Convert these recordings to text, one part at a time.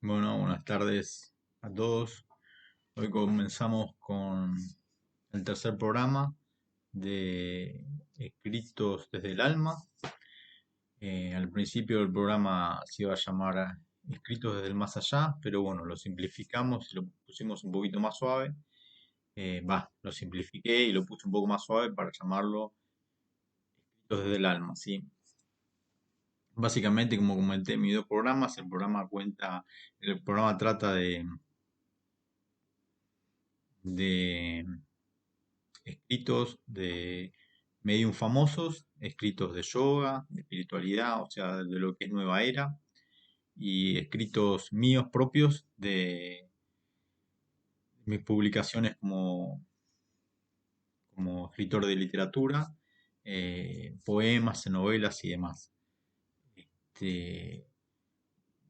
Bueno, buenas tardes a todos. Hoy comenzamos con el tercer programa de Escritos desde el Alma. Al principio del programa se iba a llamar Escritos desde el Más Allá, pero bueno, lo simplificamos y lo pusimos un poquito más suave. Lo simplifiqué y lo puse un poco más suave para llamarlo Escritos desde el Alma, ¿sí? Básicamente, como comenté en mis dos programas, el programa trata de escritos de medium famosos, escritos de yoga, de espiritualidad, o sea, de lo que es nueva era, y escritos míos propios de mis publicaciones como escritor de literatura, poemas, novelas y demás. Este,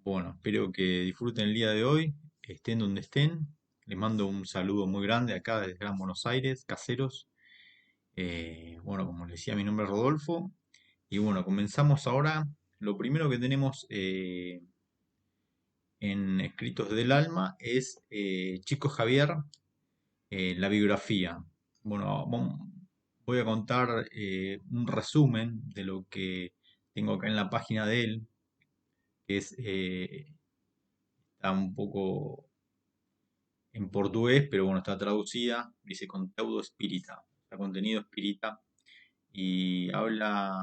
bueno, espero que disfruten el día de hoy, estén donde estén. Les mando un saludo muy grande acá desde Gran Buenos Aires, caseros. Bueno, como les decía, mi nombre es Rodolfo. Y bueno, comenzamos ahora. Lo primero que tenemos en Escritos del Alma es Chico Javier, la biografía. Bueno, voy a contar un resumen de lo que tengo acá en la página de él, que está un poco en portugués, pero bueno, está traducida. Dice Conteúdo Espírita, o sea, contenido espírita, y habla.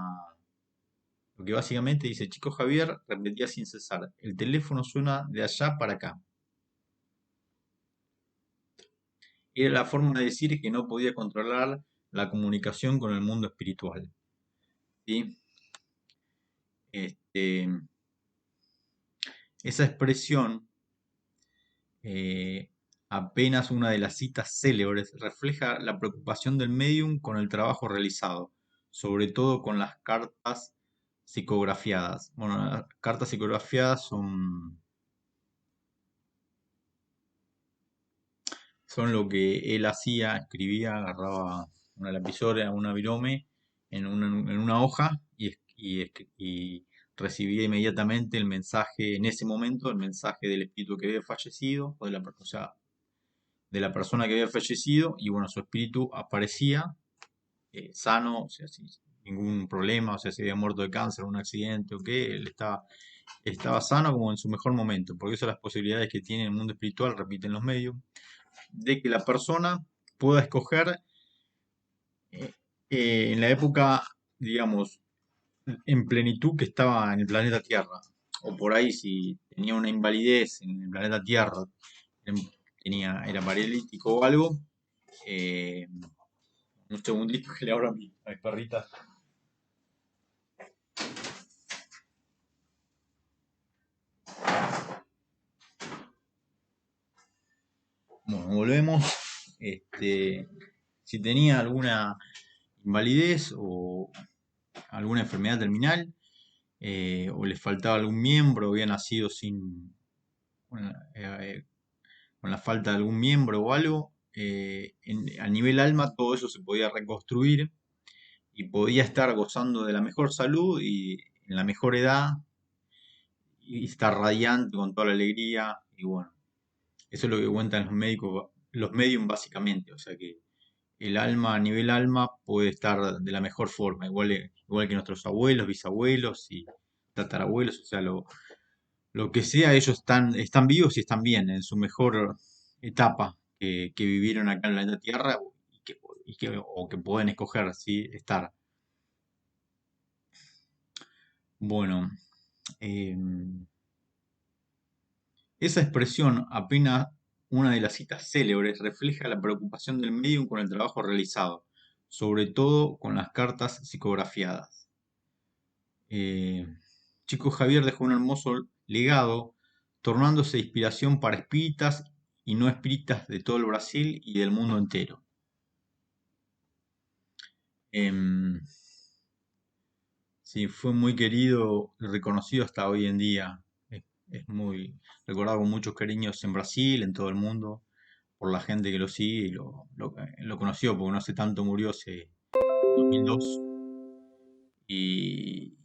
Porque básicamente dice, Chico Javier repetía sin cesar, el teléfono suena de allá para acá. Era la forma de decir que no podía controlar la comunicación con el mundo espiritual. ¿Sí? Este, esa expresión, eh, apenas una de las citas célebres, refleja la preocupación del medium con el trabajo realizado, sobre todo con las cartas psicografiadas. Bueno, las cartas psicografiadas son lo que él hacía, escribía, agarraba una lapicera, una virome en una hoja y recibía inmediatamente el mensaje, en ese momento, el mensaje del espíritu que había fallecido, o sea, de la persona que había fallecido, y bueno, su espíritu aparecía sano, o sea, sin ningún problema, o sea, si había muerto de cáncer, un accidente o qué, él estaba sano como en su mejor momento, porque esas son las posibilidades que tiene el mundo espiritual, repiten los medios, de que la persona pueda escoger eh, en la época, digamos, en plenitud que estaba en el planeta Tierra. O por ahí, si tenía una invalidez en el planeta Tierra, era paralítico o algo. eh, un segundito que le abro a mi perrita. Bueno, volvemos. Si tenía alguna invalidez o alguna enfermedad terminal, o le faltaba algún miembro, había nacido eh, con la falta de algún miembro o algo, a nivel alma todo eso se podía reconstruir y podía estar gozando de la mejor salud y en la mejor edad y estar radiante con toda la alegría y bueno, eso es lo que cuentan los médicos, los medium básicamente, o sea que el alma a nivel alma puede estar de la mejor forma, igual que nuestros abuelos, bisabuelos y tatarabuelos, o sea, lo que sea, ellos están vivos y están bien en su mejor etapa que vivieron acá en la Tierra o que pueden escoger, ¿sí? Estar. Bueno, em, esa expresión, apenas una de las citas célebres, refleja la preocupación del medium con el trabajo realizado, sobre todo con las cartas psicografiadas. Eh, Chico Javier dejó un hermoso legado, tornándose inspiración para espíritas y no espíritas de todo el Brasil y del mundo entero. Em, sí, fue muy querido y reconocido hasta hoy en día. Es muy recordado con muchos cariños en Brasil, en todo el mundo, por la gente que lo sigue y lo conoció, porque no hace tanto murió, hace 2002. Y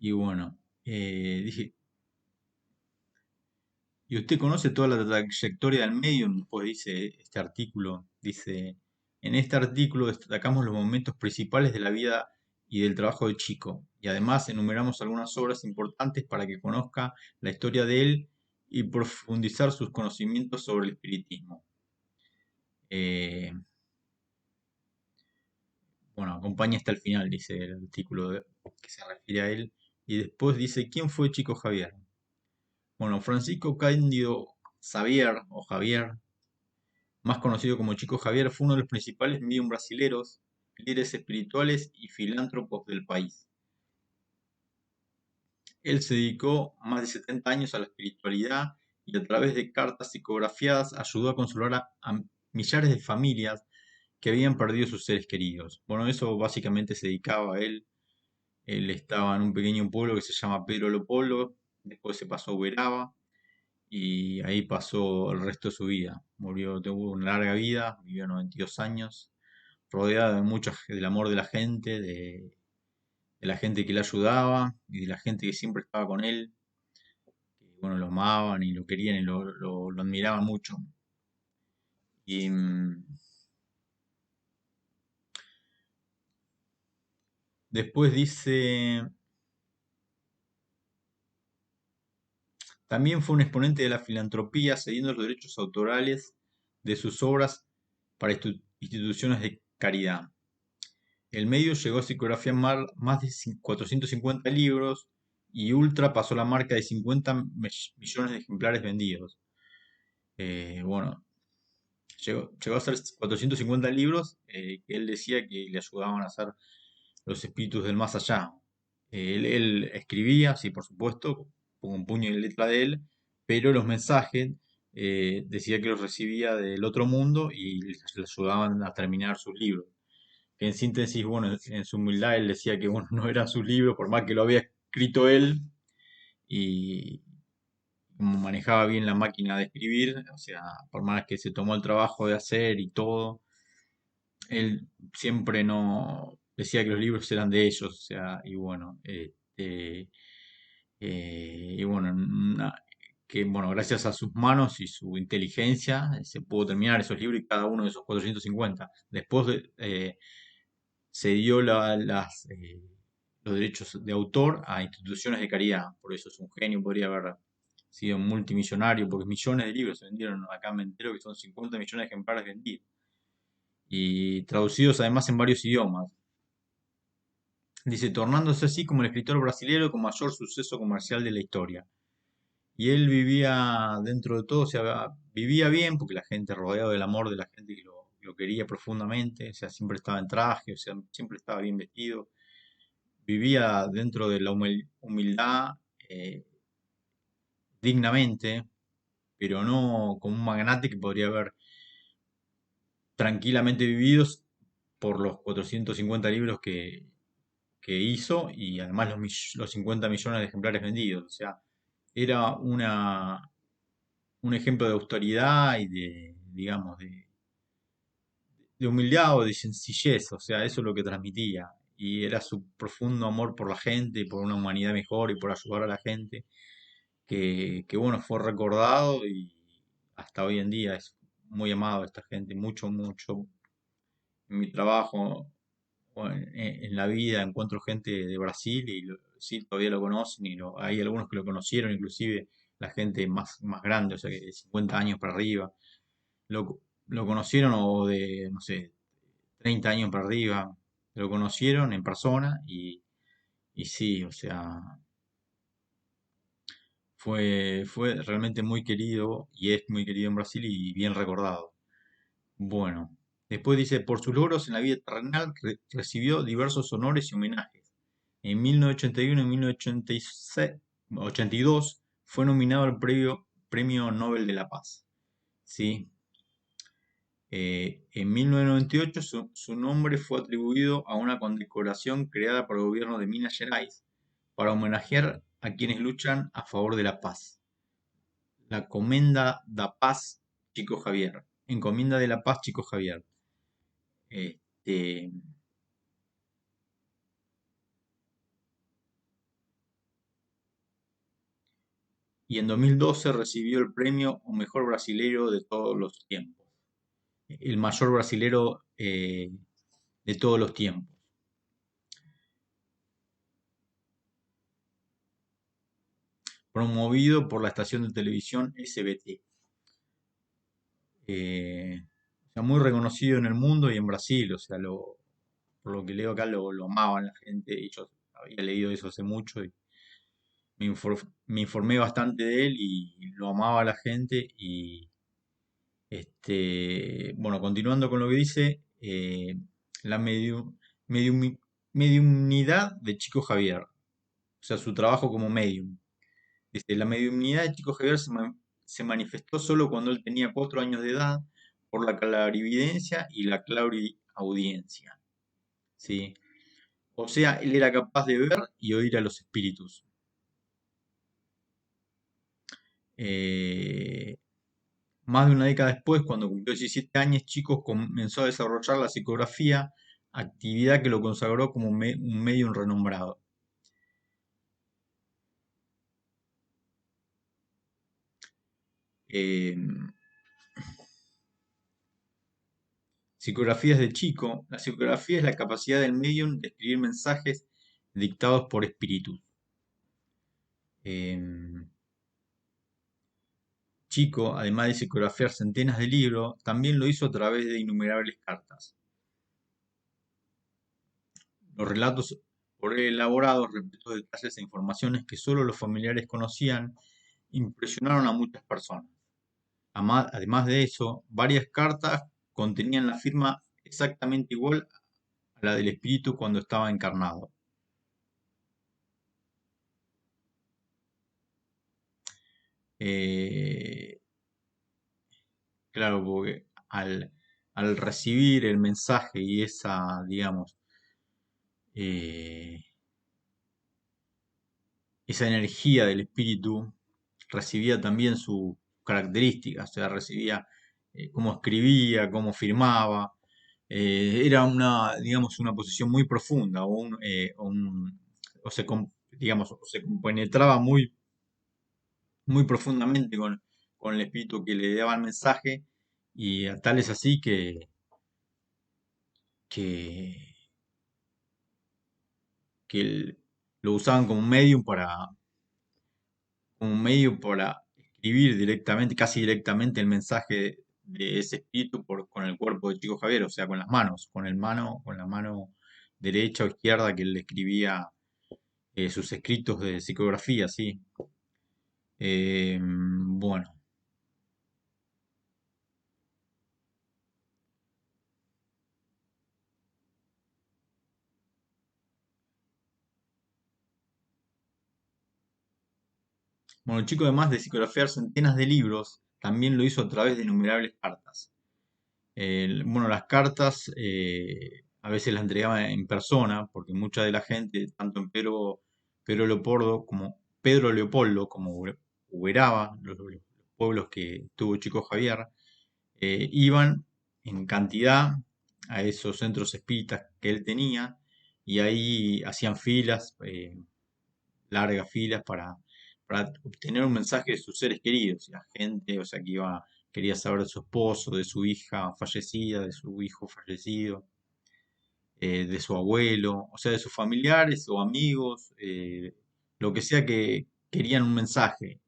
Y bueno, dije, ¿y usted conoce toda la trayectoria del Medium? Pues dice este artículo, dice, en este artículo destacamos los momentos principales de la vida y del trabajo de Chico, y además enumeramos algunas obras importantes para que conozca la historia de él y profundizar sus conocimientos sobre el espiritismo. Eh, bueno, acompaña hasta el final, dice el artículo que se refiere a él, y después dice, ¿quién fue Chico Javier? Bueno, Francisco Cándido Xavier, o Javier, más conocido como Chico Javier, fue uno de los principales medium brasileros, líderes espirituales y filántropos del país. Él se dedicó más de 70 años a la espiritualidad y a través de cartas psicografiadas ayudó a consolar a millares de familias que habían perdido sus seres queridos. Bueno, eso básicamente se dedicaba a él. Él estaba en un pequeño pueblo que se llama Pedro Leopoldo, después se pasó a Uberaba y ahí pasó el resto de su vida. Murió, tuvo una larga vida, vivió 92 años, rodeado de mucho del amor de la gente que le ayudaba y de la gente que siempre estaba con él, que bueno, lo amaban y lo querían y lo admiraban mucho. Y después dice, también fue un exponente de la filantropía, cediendo los derechos autorales de sus obras para instituciones de caridad. El medio llegó a psicografiar más de 450 libros y Ultra pasó la marca de 50 millones de ejemplares vendidos. Bueno, llegó a ser 450 libros que él decía que le ayudaban a hacer los espíritus del más allá. Él escribía, sí, por supuesto, con puño y letra de él, pero los mensajes decía que los recibía del otro mundo y le ayudaban a terminar sus libros. En síntesis, bueno, en su humildad él decía que bueno, no eran sus libros, por más que lo había escrito él, y como manejaba bien la máquina de escribir, o sea, por más que se tomó el trabajo de hacer y todo, él siempre no decía que los libros eran de ellos, o sea, y bueno, y bueno, que bueno, gracias a sus manos y su inteligencia se pudo terminar esos libros y cada uno de esos 450. Después se dio los derechos de autor a instituciones de caridad. Por eso es un genio, podría haber sido multimillonario, porque millones de libros se vendieron. Acá me entero que son 50 millones de ejemplares vendidos. Y traducidos además en varios idiomas. Dice, tornándose así como el escritor brasileño con mayor suceso comercial de la historia. Y él vivía dentro de todo, o sea, vivía bien porque la gente, rodeado del amor de la gente que lo quería profundamente, o sea, siempre estaba en traje, o sea, siempre estaba bien vestido, vivía dentro de la humildad eh, dignamente, pero no como un magnate que podría haber tranquilamente vivido por los 450 libros que hizo y además los 50 millones de ejemplares vendidos. O sea, era un ejemplo de autoridad y de, digamos, de humildad o de sencillez. O sea, eso es lo que transmitía. Y era su profundo amor por la gente, por una humanidad mejor y por ayudar a la gente. Que bueno, fue recordado y hasta hoy en día es muy amado esta gente, mucho, mucho. En mi trabajo o en la vida encuentro gente de Brasil y sí, todavía lo conocen y hay algunos que lo conocieron, inclusive la gente más grande, o sea, que de 50 años para arriba, lo conocieron o de, no sé, 30 años para arriba, lo conocieron en persona y sí, o sea, fue realmente muy querido y es muy querido en Brasil y bien recordado. Bueno, después dice, por sus logros en la vida terrenal recibió diversos honores y homenajes. En 1981 y 1982 fue nominado al Premio Nobel de la Paz. ¿Sí? En 1998 su nombre fue atribuido a una condecoración creada por el gobierno de Minas Gerais para homenajear a quienes luchan a favor de la paz. La Comenda da Paz Chico Javier. Encomienda de la Paz Chico Javier. Este, y en 2012 recibió el premio o mejor brasilero de todos los tiempos, el mayor brasilero de todos los tiempos. Promovido por la estación de televisión SBT. O sea, muy reconocido en el mundo y en Brasil, o sea, por lo que leo acá lo amaban la gente, y yo había leído eso hace mucho y me informé bastante de él y lo amaba la gente y bueno, continuando con lo que dice, la mediumi- mediumnidad de Chico Javier, o sea, su trabajo como medium. Dice, la mediunidad de Chico Javier se manifestó solo cuando él tenía 4 años de edad por la clarividencia y la clariaudiencia, ¿sí? O sea, él era capaz de ver y oír a los espíritus. Eh, Más de una década después, cuando cumplió 17 años, Chico comenzó a desarrollar la psicografía, actividad que lo consagró como un medium renombrado. Eh, Psicografías de Chico. La psicografía es la capacidad del medium de escribir mensajes dictados por espíritus. Eh, Chico, además de psicografiar centenas de libros, también lo hizo a través de innumerables cartas. Los relatos por él elaborados, repletos de detalles e informaciones que solo los familiares conocían, impresionaron a muchas personas. Además de eso, varias cartas contenían la firma exactamente igual a la del espíritu cuando estaba encarnado. Eh, claro, porque al recibir el mensaje y esa, digamos, eh, esa energía del espíritu, recibía también sus características, o sea, recibía cómo escribía, cómo firmaba. Era una, digamos, una posición muy profunda o digamos, o se compenetraba muy profundamente con el espíritu que le daba el mensaje y a tal es así que, lo usaban como un medio para escribir directamente, casi directamente el mensaje de ese espíritu con el cuerpo de Chico Javier, o sea, con las manos, con la mano derecha o izquierda que él escribía sus escritos de psicografía, sí. Bueno, bueno, el chico además de psicografiar centenas de libros, también lo hizo a través de innumerables cartas. Bueno, las cartas a veces las entregaba en persona, porque mucha de la gente, tanto en Pedro Leopoldo, como Uberaba, los pueblos que tuvo Chico Javier, iban en cantidad a esos centros espíritas que él tenía y ahí hacían filas, largas filas para obtener un mensaje de sus seres queridos. Y la gente, o sea, quería saber de su esposo, de su hija fallecida, de su hijo fallecido, de su abuelo, o sea, de sus familiares o amigos, lo que sea que querían un mensaje.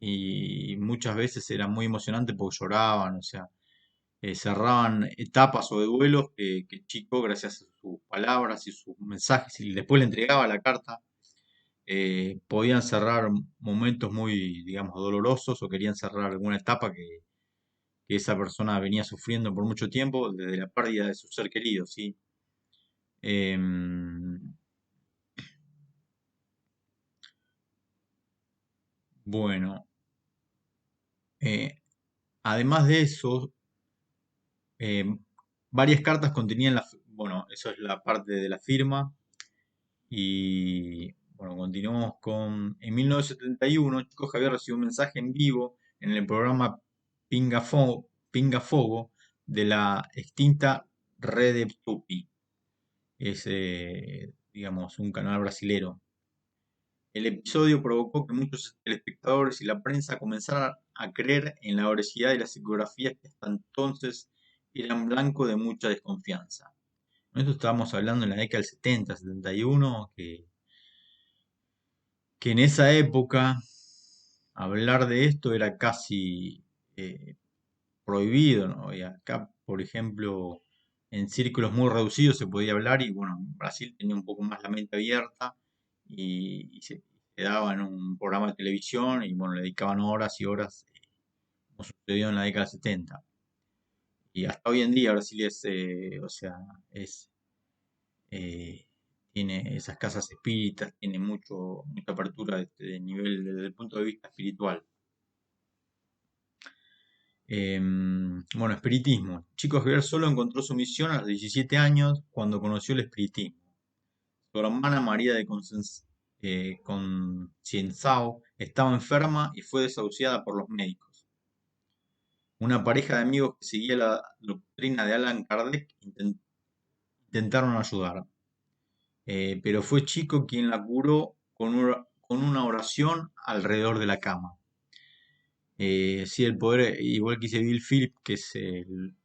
Y muchas veces era muy emocionante porque lloraban, o sea, cerraban etapas o de duelos que el chico, gracias a sus palabras y sus mensajes, y después le entregaba la carta, podían cerrar momentos muy, digamos, dolorosos o querían cerrar alguna etapa que esa persona venía sufriendo por mucho tiempo desde la pérdida de su ser querido, ¿sí? Em, bueno, eh, además de eso, em, varias cartas contenían bueno, eso es la parte de la firma y bueno, continuamos en 1971, Chico Javier recibió un mensaje en vivo en el programa Pinga Fogo de la extinta Rede Tupi. Es, digamos, un canal brasilero. El episodio provocó que muchos telespectadores y la prensa comenzaran a creer en la veracidad de las psicografías que hasta entonces eran blanco de mucha desconfianza. Esto estábamos hablando en la década del 70, 71, que en esa época hablar de esto era casi prohibido, ¿no? Y acá, por ejemplo, en círculos muy reducidos se podía hablar y bueno, Brasil tenía un poco más la mente abierta y se daba en un programa de televisión y bueno, le dedicaban horas y horas, como sucedió en la década del 70. Y hasta hoy en día Brasil es, o sea, es, eh, tiene esas casas espíritas, tiene mucha apertura de nivel desde el punto de vista espiritual. Bueno, espiritismo. Chico Javier solo encontró su misión a los 17 años cuando conoció el espiritismo. Su hermana María de Concienzao estaba enferma y fue desahuciada por los médicos. Una pareja de amigos que seguía la doctrina de Allan Kardec intentaron ayudar, pero fue Chico quien la curó con una oración alrededor de la cama. Sí, el poder, igual que dice Bill Phillips, que es el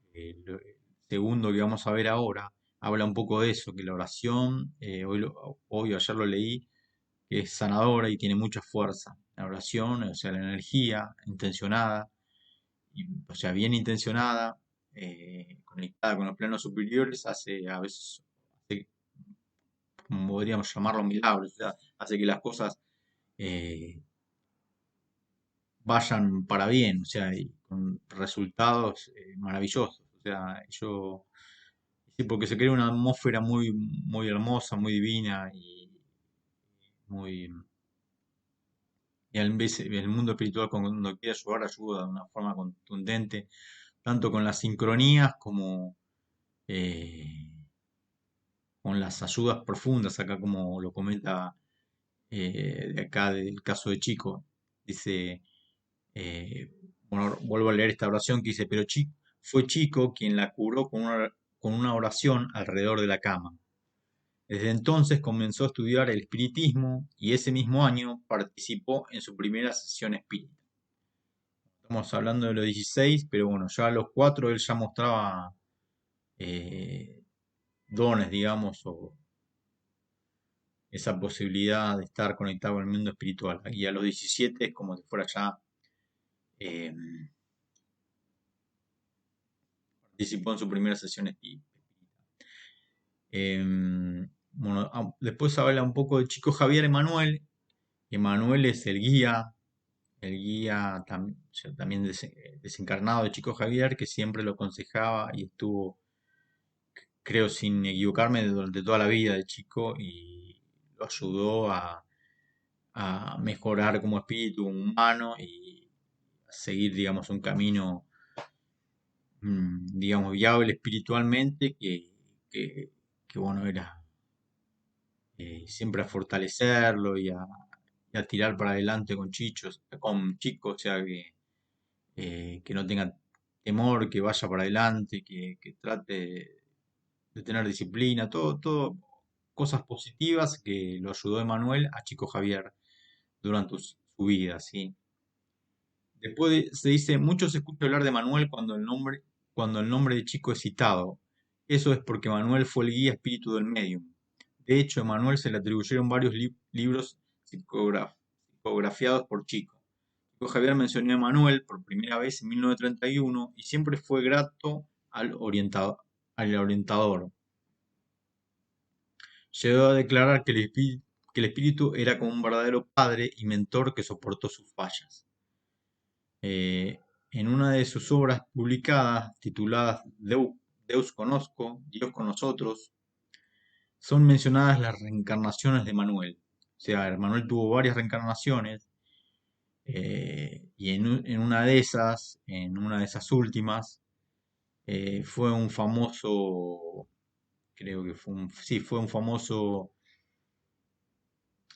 segundo que vamos a ver ahora, habla un poco de eso, que la oración, hoy o ayer lo leí, que es sanadora y tiene mucha fuerza. La oración, o sea, la energía intencionada, o sea, bien intencionada, conectada con los planos superiores, hace a veces, hace, como podríamos llamarlo, milagros, o sea, hace que las cosas eh, vayan para bien, o sea, y con resultados maravillosos. O sea, sí, porque se crea una atmósfera muy hermosa, muy divina muy, y al vez el mundo espiritual cuando quiere ayudar, ayuda de una forma contundente, tanto con las sincronías como eh, con las ayudas profundas, acá como lo comenta de acá del caso de Chico. Dice, Eh, bueno, vuelvo a leer esta oración que dice, pero fue Chico quien la curó con una oración alrededor de la cama. Desde entonces comenzó a estudiar el espiritismo y ese mismo año participó en su primera sesión espírita. Estamos hablando de los 16, pero bueno, ya a los 4 él ya mostraba eh, dones, digamos, o esa posibilidad de estar conectado con el mundo espiritual. Y a los 17 es como si fuera ya eh, participó en su primera sesión espírita. Bueno, después habla un poco de Chico Javier Emanuel. Emanuel es el guía o sea, también desencarnado de Chico Javier, que siempre lo aconsejaba y estuvo, creo, sin equivocarme, durante toda la vida de Chico y lo ayudó a mejorar como espíritu humano y a seguir, digamos, un camino, digamos, viable espiritualmente que, bueno, era siempre a fortalecerlo y a tirar para adelante con chicos, o sea, que no tenga temor, que vaya para adelante, que trate de tener disciplina, todo cosas positivas que lo ayudó Emanuel a Chico Javier durante su vida, ¿sí? Se dice, mucho se escucha hablar de Manuel cuando el nombre de Chico es citado. Eso es porque Manuel fue el guía espíritu del medium. De hecho, a Manuel se le atribuyeron varios libros psicografiados por Chico. Chico Javier mencionó a Manuel por primera vez en 1931 y siempre fue grato al orientador. Llegó a declarar que el espíritu era como un verdadero padre y mentor que soportó sus fallas. En una de sus obras publicadas, tituladas Deus Conozco, Dios con nosotros, son mencionadas las reencarnaciones de Manuel. O sea, Manuel tuvo varias reencarnaciones y en una de esas últimas, fue un famoso, creo que sí, fue un famoso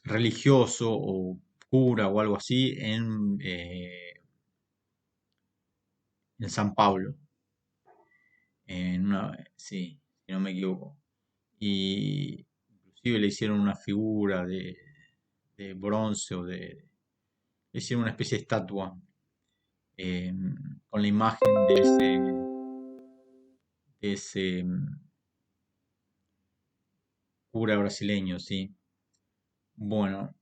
religioso o cura o algo así en San Pablo. Sí, si no me equivoco. Y inclusive le hicieron una figura bronce o de, es decir, una especie de estatua eh, con la imagen de ese cura brasileño, ¿sí? Bueno,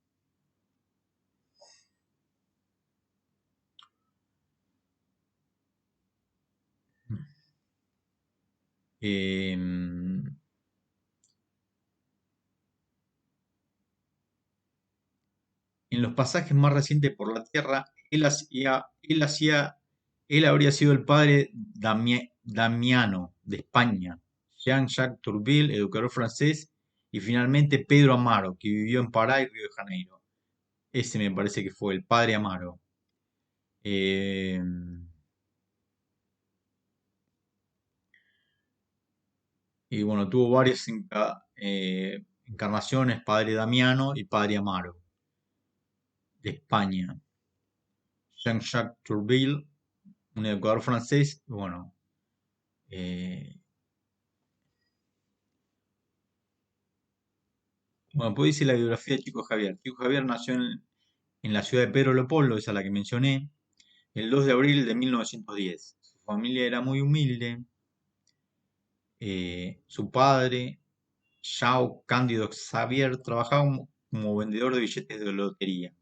em, en los pasajes más recientes por la tierra, él habría sido el padre Damiano de España, Jean-Jacques Tourville, educador francés, y finalmente Pedro Amaro, que vivió en Pará y Río de Janeiro. Ese me parece que fue el padre Amaro. Eh, y bueno, tuvo varias encarnaciones, padre Damiano y padre Amaro, de España. Jean-Jacques Tourville, un educador francés, bueno, eh, bueno, pues dice la biografía de Chico Javier. Chico Javier nació en la ciudad de Pedro Leopoldo, esa es la que mencioné, el 2 de abril de 1910. Su familia era muy humilde. Su padre, João Cândido Xavier, trabajaba como vendedor de billetes de lotería.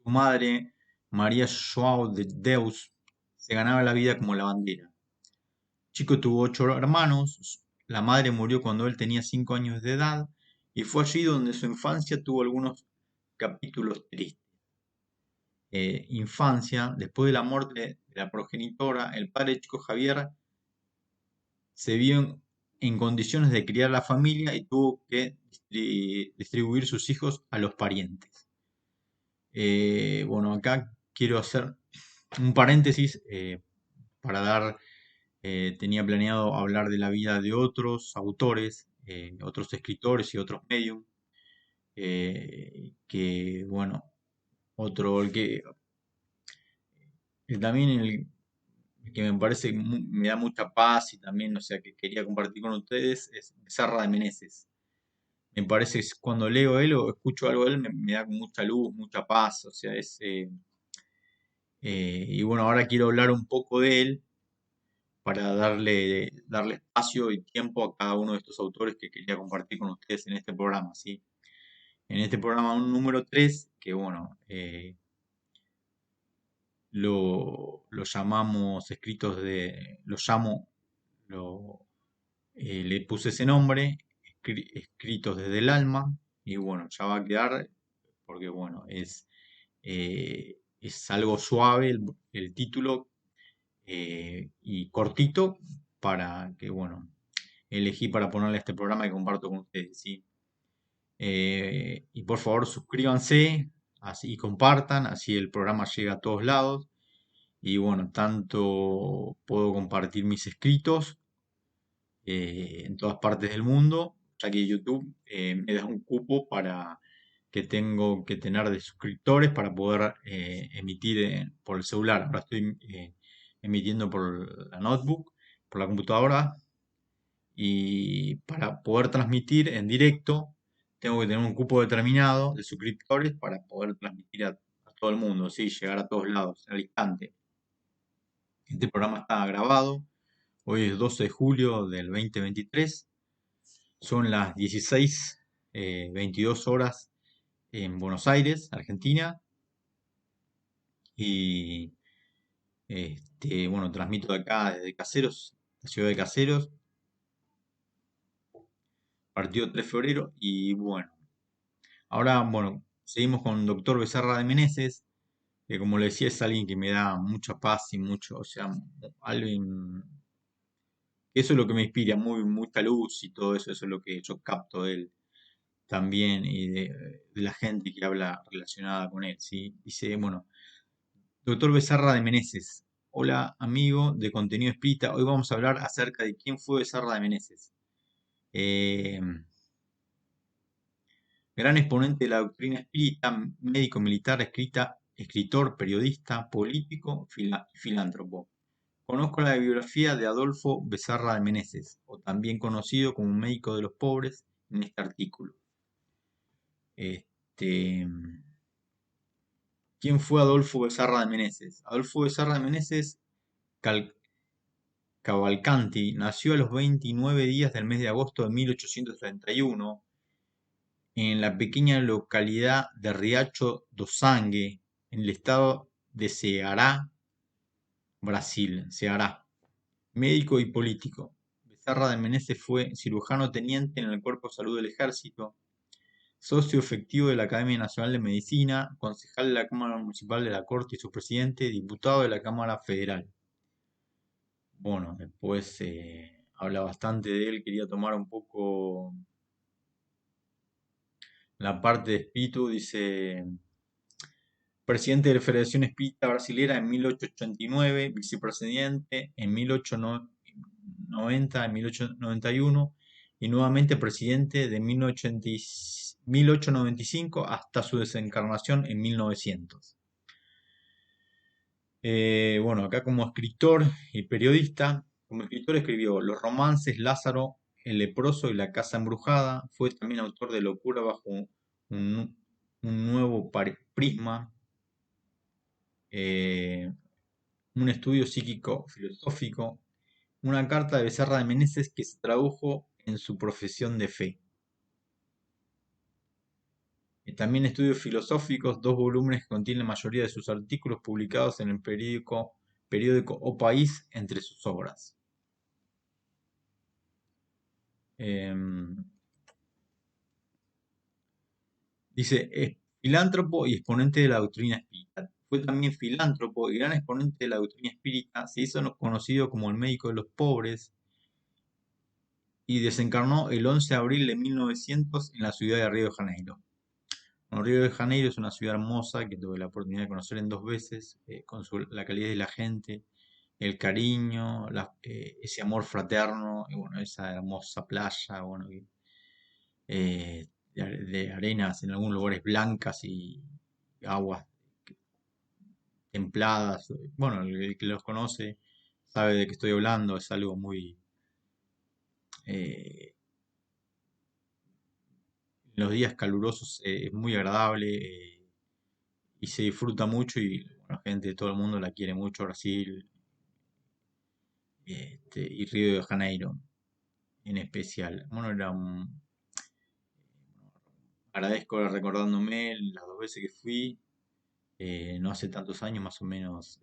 Su madre, María João de Deus, se ganaba la vida como lavandera. Chico tuvo 8 hermanos. La madre murió cuando él tenía 5 años de edad y fue allí donde su infancia tuvo algunos capítulos tristes. Infancia, después de la muerte de la progenitora, el padre de Chico Javier se vio en condiciones de criar la familia y tuvo que distribuir sus hijos a los parientes. Bueno, acá quiero hacer un paréntesis para dar, tenía planeado hablar de la vida de otros autores, otros escritores y otros medios, que bueno, otro, el también el que me parece que me da mucha paz y también, o sea, que quería compartir con ustedes es Serra de Meneses. Me parece que cuando leo él o escucho algo de él me da mucha luz, mucha paz, o sea, y bueno, ahora quiero hablar un poco de él para darle espacio y tiempo a cada uno de estos autores que quería compartir con ustedes en este programa, ¿sí? En este programa un número 3 que bueno, lo llamamos escritos lo llamo, lo, le puse ese nombre, escritos desde el alma, y bueno, ya va a quedar, porque bueno, es algo suave el título y cortito para que, bueno, elegí para ponerle a este programa que comparto con ustedes, ¿sí? Y por favor suscríbanse así, y compartan, así el programa llega a todos lados. Y bueno, tanto puedo compartir mis escritos en todas partes del mundo, ya que YouTube me da un cupo para que tengo que tener de suscriptores para poder emitir por el celular. Ahora estoy emitiendo por la notebook, por la computadora, y para poder transmitir en directo tengo que tener un cupo determinado de suscriptores para poder transmitir a todo el mundo, ¿sí? Llegar a todos lados al instante. Este programa está grabado. Hoy es 12 de julio del 2023. Son las 16:22 horas en Buenos Aires, Argentina. Y bueno, transmito de acá desde Caseros, la ciudad de Caseros, partido 3 de febrero. Y bueno, ahora, bueno, seguimos con el doctor Becerra de Meneses, que como le decía es alguien que me da mucha paz y mucho, o sea, alguien, eso es lo que me inspira, mucha luz y todo eso, eso es lo que yo capto de él también y de la gente que habla relacionada con él, ¿sí? Dice, bueno, doctor Becerra de Meneses, hola amigo de Contenido Espírita, hoy vamos a hablar acerca de quién fue Becerra de Meneses. Eh, Gran exponente de la doctrina espírita, médico militar, escritor, periodista, político, filántropo. Conozco la biografía de Adolfo Becerra de Meneses, o también conocido como médico de los pobres, en este artículo. Este, ¿Quién fue Adolfo Becerra de Meneses? Adolfo Becerra de Meneses Cal- Cavalcanti nació a los 29 días del mes de agosto de 1831 en la pequeña localidad de Riacho do Sangue, en el estado de Ceará, Brasil. Ceará. Médico y político. Becerra de Meneses fue cirujano teniente en el Cuerpo de Salud del Ejército, socio efectivo de la Academia Nacional de Medicina, concejal de la Cámara Municipal de la Corte y su presidente, diputado de la Cámara Federal. Bueno, después habla bastante de él, quería tomar un poco la parte de espíritu, dice, presidente de la Federación Espírita Brasilera en 1889, vicepresidente en 1890, en 1891 y nuevamente presidente de 1895 hasta su desencarnación en 1900. Bueno, acá como escritor y periodista, como escritor escribió Los romances Lázaro, El leproso y La casa embrujada. Fue también autor de Locura bajo un, un nuevo prisma, eh, un estudio psíquico filosófico, una carta de Becerra de Meneses que se tradujo en su profesión de fe. También estudios filosóficos, 2 volúmenes que contienen la mayoría de sus artículos publicados en el periódico O País entre sus obras. Dice, es filántropo y exponente de la doctrina espírita. Fue también filántropo y gran exponente de la doctrina espírita. Se hizo conocido como el médico de los pobres y desencarnó el 11 de abril de 1900 en la ciudad de Río de Janeiro. Bueno, Río de Janeiro es una ciudad hermosa que tuve la oportunidad de conocer en 2 veces, con la calidad de la gente, el cariño, ese amor fraterno, y bueno, esa hermosa playa, bueno, de arenas en algunos lugares blancas y aguas templadas. Bueno, el que los conoce sabe de qué estoy hablando, es algo muy... en los días calurosos es muy agradable y se disfruta mucho y la gente de todo el mundo la quiere mucho, Brasil y Río de Janeiro en especial. Bueno, agradezco recordándome las 2 veces que fui, no hace tantos años, más o menos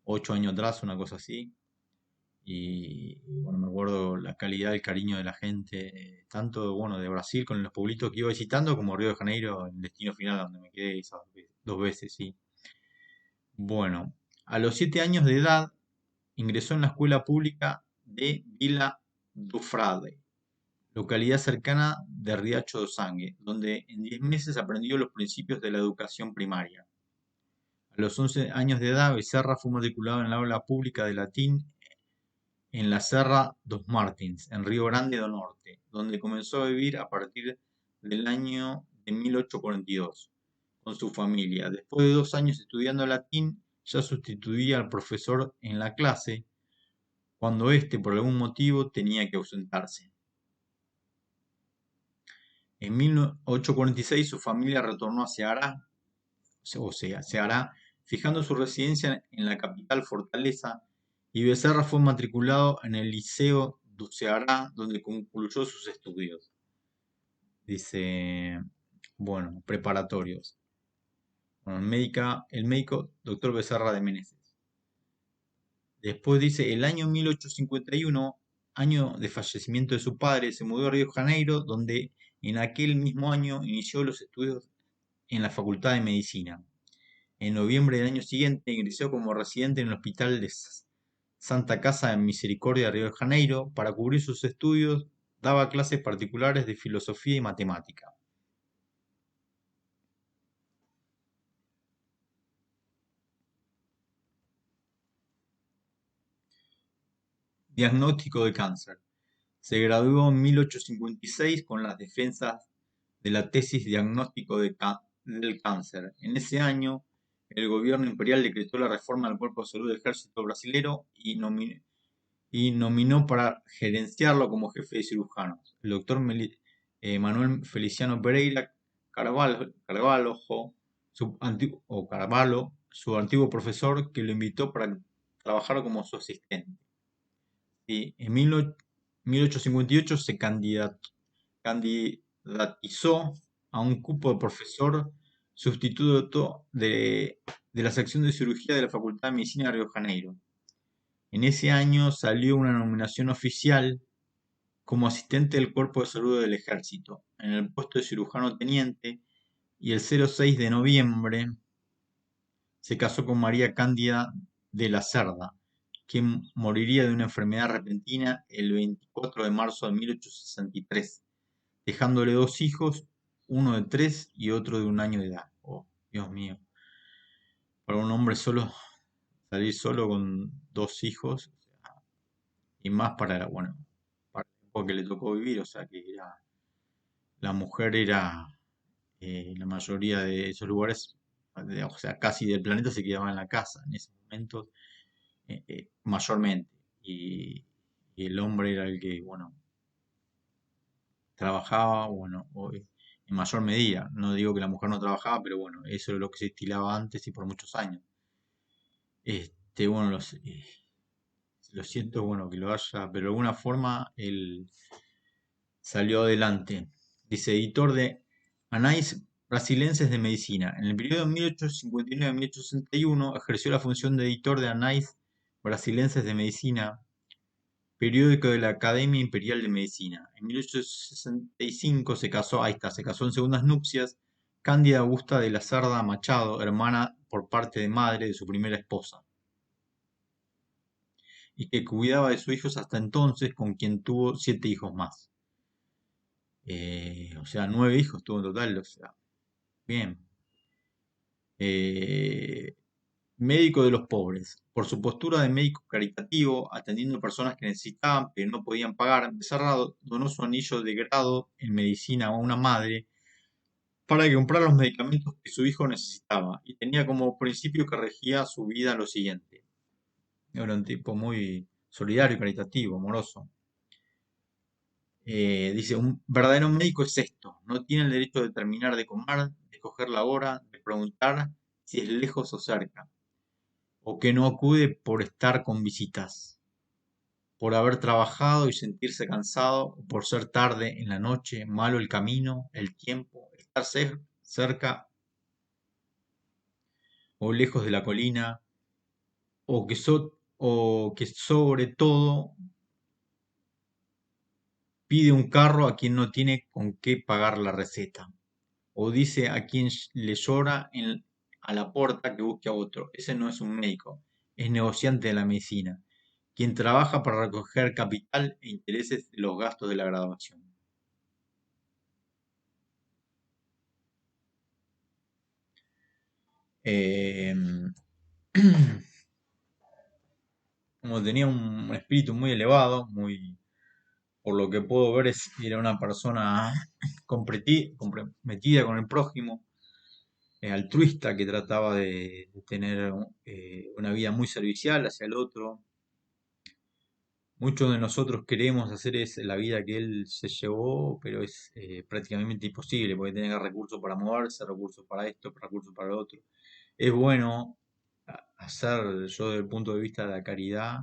8 años atrás, una cosa así. Y bueno, me acuerdo la calidad, el cariño de la gente, tanto bueno, de Brasil con los pueblitos que iba visitando, como Río de Janeiro, el destino final donde me quedé esas 2 veces, sí. Bueno, a los 7 años de edad ingresó en la escuela pública de Vila do Frade, localidad cercana de Riacho do Sangue, donde en 10 meses aprendió los principios de la educación primaria. A los 11 años de edad, Becerra fue matriculado en la aula pública de latín en la Serra dos Martins, en Río Grande do Norte, donde comenzó a vivir a partir del año de 1842 con su familia. Después de 2 años estudiando latín, ya sustituía al profesor en la clase cuando éste por algún motivo tenía que ausentarse. En 1846 su familia retornó a Ceará, Ceará, fijando su residencia en la capital Fortaleza, y Becerra fue matriculado en el Liceo do Ceará, donde concluyó sus estudios. Dice, bueno, preparatorios. Bueno, el médico doctor Becerra de Meneses. Después dice, el año 1851, año de fallecimiento de su padre, se mudó a Río de Janeiro, donde en aquel mismo año inició los estudios en la Facultad de Medicina. En noviembre del año siguiente ingresó como residente en el Hospital de Santa Casa de Misericordia de Río de Janeiro. Para cubrir sus estudios, daba clases particulares de filosofía y matemática. Diagnóstico de cáncer. Se graduó en 1856 con las defensas de la tesis diagnóstico del cáncer. En ese año, el gobierno imperial decretó la reforma del Cuerpo de Salud del Ejército Brasilero y nominó para gerenciarlo como jefe de cirujanos el doctor Manuel Feliciano Pereira Carvalho, su antiguo profesor, que lo invitó para trabajar como su asistente. Y en 1858 se candidatizó a un cupo de profesor sustituto de la sección de cirugía de la Facultad de Medicina de Río de Janeiro. En ese año salió una nominación oficial como asistente del Cuerpo de Salud del Ejército, en el puesto de cirujano teniente, y el 06 de noviembre se casó con María Cándida de la Cerda, quien moriría de una enfermedad repentina el 24 de marzo de 1863, dejándole dos hijos, uno de 3 y otro de 1 año de edad. Oh, Dios mío, para un hombre solo, salir solo con dos hijos, y más bueno, para el tiempo que le tocó vivir, o sea que la mujer era, la mayoría de esos lugares, o sea, casi del planeta se quedaba en la casa en ese momento, mayormente. Y el hombre era el que, bueno, trabajaba, bueno, en mayor medida. No digo que la mujer no trabajaba, pero bueno, eso es lo que se estilaba antes y por muchos años. Bueno, lo siento, bueno, que lo haya, pero de alguna forma él salió adelante. Dice, editor de Anais Brasilenses de Medicina. En el periodo de 1859 a 1861 ejerció la función de editor de Anais Brasilenses de Medicina, periódico de la Academia Imperial de Medicina. En 1865 se casó, ahí está, se casó en segundas nupcias, Cándida Augusta de la Cerda Machado, hermana por parte de madre de su primera esposa, y que cuidaba de sus hijos hasta entonces, con quien tuvo 7 hijos más. O sea, 9 hijos tuvo en total, o sea, bien. Eh, Médico de los pobres. Por su postura de médico caritativo, atendiendo a personas que necesitaban pero no podían pagar, Becerra donó su anillo de grado en medicina a una madre para que comprara los medicamentos que su hijo necesitaba, y tenía como principio que regía su vida lo siguiente. Era un tipo muy solidario, caritativo, amoroso. Dice, un verdadero médico es esto, no tiene el derecho de terminar de comer, de escoger la hora, de preguntar si es lejos o cerca, o que no acude por estar con visitas, por haber trabajado y sentirse cansado, o por ser tarde en la noche, malo el camino, el tiempo, estar cerca o lejos de la colina, o que sobre todo pide un carro a quien no tiene con qué pagar la receta, o dice a quien le llora a la puerta que busque a otro. Ese no es un médico, es negociante de la medicina, quien trabaja para recoger capital e intereses de los gastos de la graduación. Eh, Como tenía un espíritu muy elevado, por lo que puedo ver, era una persona comprometida con el prójimo, altruista, que trataba de tener una vida muy servicial hacia el otro. Muchos de nosotros queremos hacer la vida que él se llevó, pero es prácticamente imposible, porque tiene recursos para moverse, recursos para esto, recursos para lo otro. Es bueno hacer, yo desde el punto de vista de la caridad,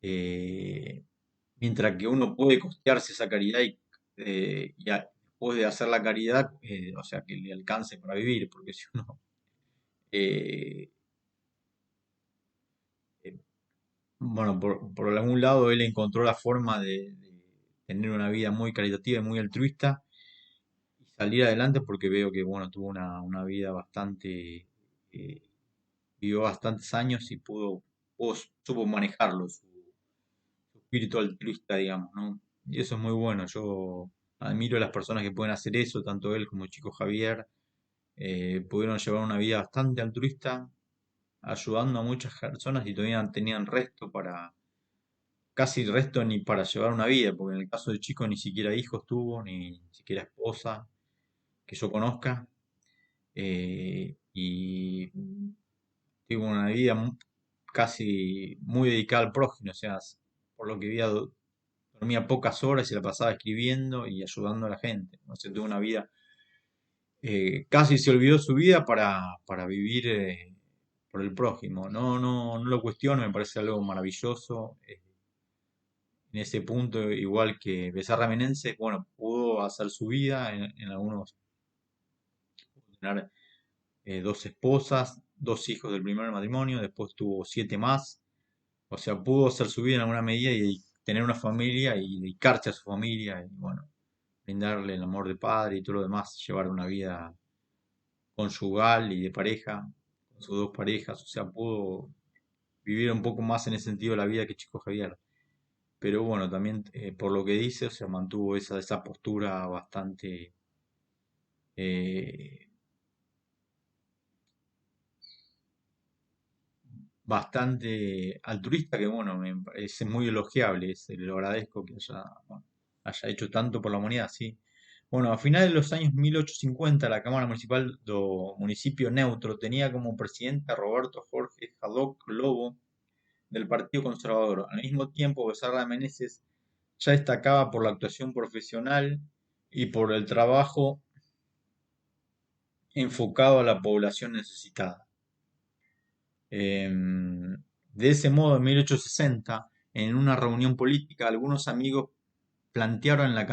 eh, mientras que uno puede costearse esa caridad después de hacer la caridad, o sea, que le alcance para vivir, porque si uno, eh, eh, bueno, por algún lado él encontró la forma de tener una vida muy caritativa y muy altruista y salir adelante, porque veo que, bueno, tuvo una vida bastante, eh, vivió bastantes años y supo manejarlo, su espíritu altruista, digamos, ¿no? Y eso es muy bueno. Yo admiro a las personas que pueden hacer eso, tanto él como Chico Javier. Pudieron llevar una vida bastante altruista, ayudando a muchas personas y todavía tenían resto casi resto ni para llevar una vida, porque en el caso de Chico ni siquiera hijos tuvo, ni siquiera esposa, que yo conozca. Y tuvo una vida casi muy dedicada al prójimo, o sea, por lo que vi, dormía pocas horas y se la pasaba escribiendo y ayudando a la gente. O sea, tuvo una vida, casi se olvidó su vida para vivir por el prójimo. No lo cuestiono, me parece algo maravilloso. En ese punto, igual que Becerra Menéndez, bueno, pudo hacer su vida en algunos, tener dos esposas, dos hijos del primer matrimonio, después tuvo siete más. O sea, pudo hacer su vida en alguna medida y tener una familia y dedicarse a su familia y bueno, brindarle el amor de padre y todo lo demás, llevar una vida conyugal y de pareja, con sus dos parejas, o sea, pudo vivir un poco más en ese sentido la vida que Chico Javier. Pero bueno, también por lo que dice, o sea, mantuvo esa postura eh, bastante altruista, que bueno, me parece muy elogiable, le lo agradezco que bueno, haya hecho tanto por la humanidad, sí. Bueno, a finales de los años 1850, la Cámara Municipal do Municipio Neutro tenía como presidente a Roberto Jorge Haddock Lobo del Partido Conservador. Al mismo tiempo, Becerra Meneses ya destacaba por la actuación profesional y por el trabajo enfocado a la población necesitada. De ese modo, en 1860, en una reunión política, algunos amigos plantearon la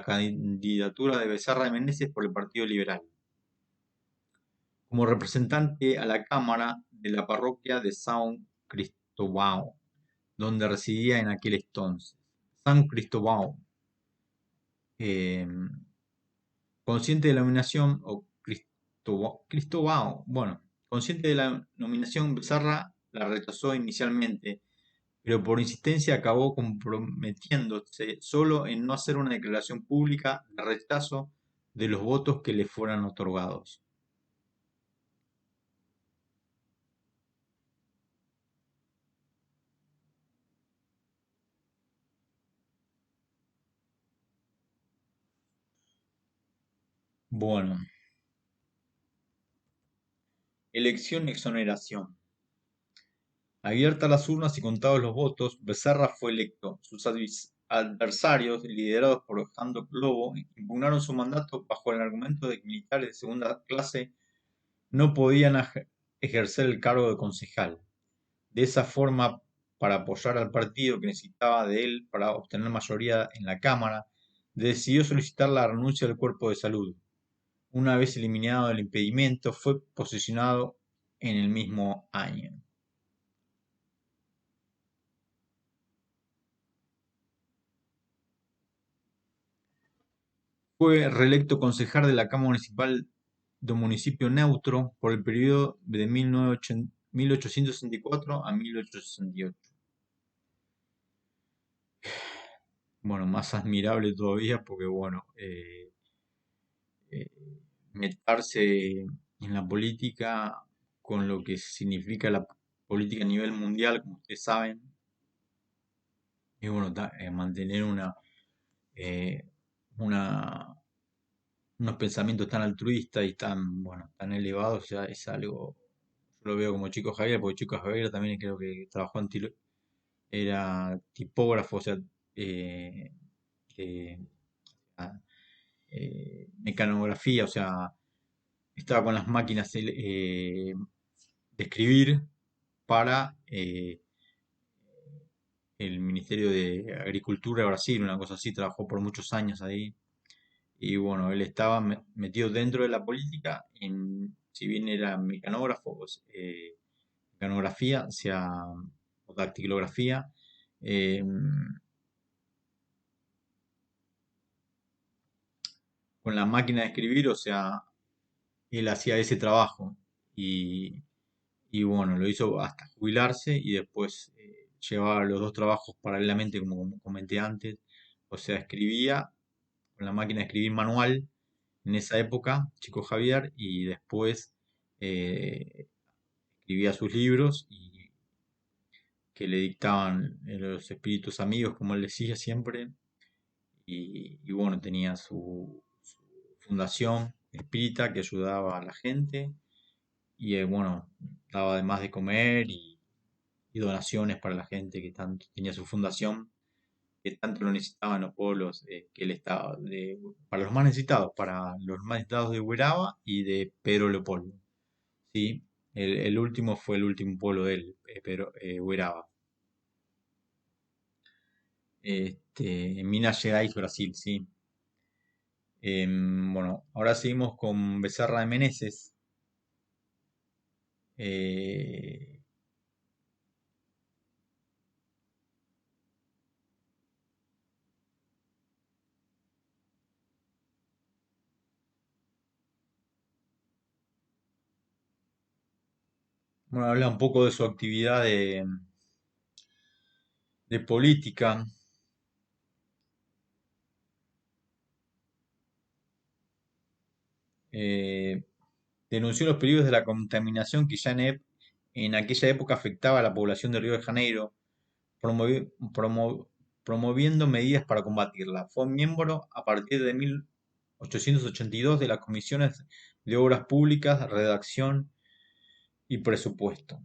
candidatura de Becerra de Meneses por el Partido Liberal, como representante a la Cámara de la parroquia de São Cristóvão, donde residía en aquel entonces. San Cristóbal, eh, consciente de la nominación, o Cristóbal, bueno, consciente de la nominación, Becerra la rechazó inicialmente, pero por insistencia acabó comprometiéndose solo en no hacer una declaración pública de rechazo de los votos que le fueran otorgados. Bueno, elección y exoneración. Abiertas las urnas y contados los votos, Becerra fue electo. Sus adversarios, liderados por Jando Lobo, impugnaron su mandato bajo el argumento de que militares de segunda clase no podían ejercer el cargo de concejal. De esa forma, para apoyar al partido que necesitaba de él para obtener mayoría en la Cámara, decidió solicitar la renuncia del cuerpo de salud. Una vez eliminado el impedimento, fue posicionado en el mismo año. Fue reelecto concejal de la Cámara Municipal de Municipio Neutro por el periodo de 1864 a 1868. Bueno, más admirable todavía porque, bueno, eh, meterse en la política con lo que significa la política a nivel mundial, como ustedes saben, y bueno, mantener eh, una, unos pensamientos tan altruistas y tan, bueno, tan elevados, ya es algo, yo lo veo como Chico Javier, porque Chico Javier también creo que trabajó era tipógrafo, o sea, eh, eh, ah, mecanografía, o sea, estaba con las máquinas de escribir para el Ministerio de Agricultura de Brasil, una cosa así, trabajó por muchos años ahí. Y bueno, él estaba metido dentro de la política, si bien era mecanógrafo, pues, mecanografía, o sea, o dactilografía, eh, con la máquina de escribir, o sea, él hacía ese trabajo y, y bueno, lo hizo hasta jubilarse y después llevaba los dos trabajos paralelamente, como comenté antes, o sea, escribía con la máquina de escribir manual en esa época, Chico Javier, y después eh, escribía sus libros y que le dictaban los espíritus amigos, como él decía siempre, y bueno, tenía su fundación espírita que ayudaba a la gente y bueno, daba además de comer y donaciones para la gente que tanto tenía su fundación que tanto lo necesitaban los pueblos que él estaba, para los más necesitados, para los más necesitados de Hueraba y de Pedro Leopoldo. ¿Sí? El último fue el último pueblo de él, Hueraba. En Minas Gerais, Brasil, sí. Bueno, ahora seguimos con Becerra de Meneses. Eh, bueno, habla un poco de su actividad de política. Eh, Denunció los peligros de la contaminación que ya en aquella época afectaba a la población de Río de Janeiro, promoviendo medidas para combatirla. Fue miembro a partir de 1882 de las comisiones de Obras Públicas, Redacción y Presupuesto.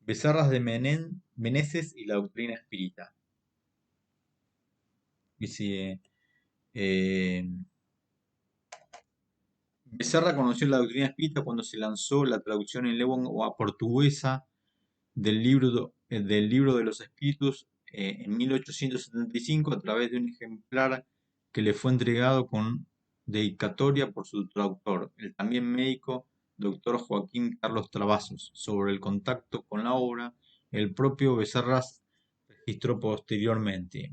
Becerras de Meneses y la doctrina espírita. Dice, eh, Becerra conoció la doctrina espírita cuando se lanzó la traducción en lengua portuguesa del libro de los espíritus en 1875 a través de un ejemplar que le fue entregado con dedicatoria por su traductor, el también médico doctor Joaquín Carlos Travasos. Sobre el contacto con la obra, el propio Becerras registró posteriormente.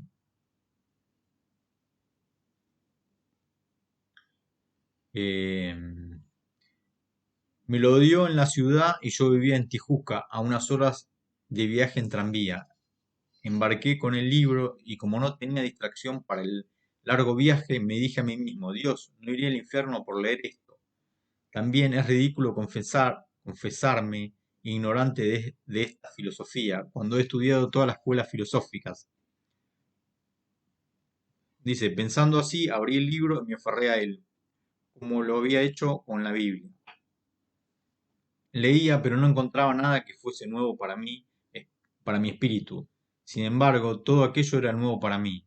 Eh, Me lo dio en la ciudad y yo vivía en Tijuca, a unas horas de viaje en tranvía. Embarqué con el libro y como no tenía distracción para el largo viaje, me dije a mí mismo, Dios, no iré al infierno por leer esto. También es ridículo confesarme ignorante de esta filosofía, cuando he estudiado todas las escuelas filosóficas. Dice, pensando así, abrí el libro y me aferré a él, como lo había hecho con la Biblia. Leía, pero no encontraba nada que fuese nuevo para mí, para mi espíritu. Sin embargo, todo aquello era nuevo para mí.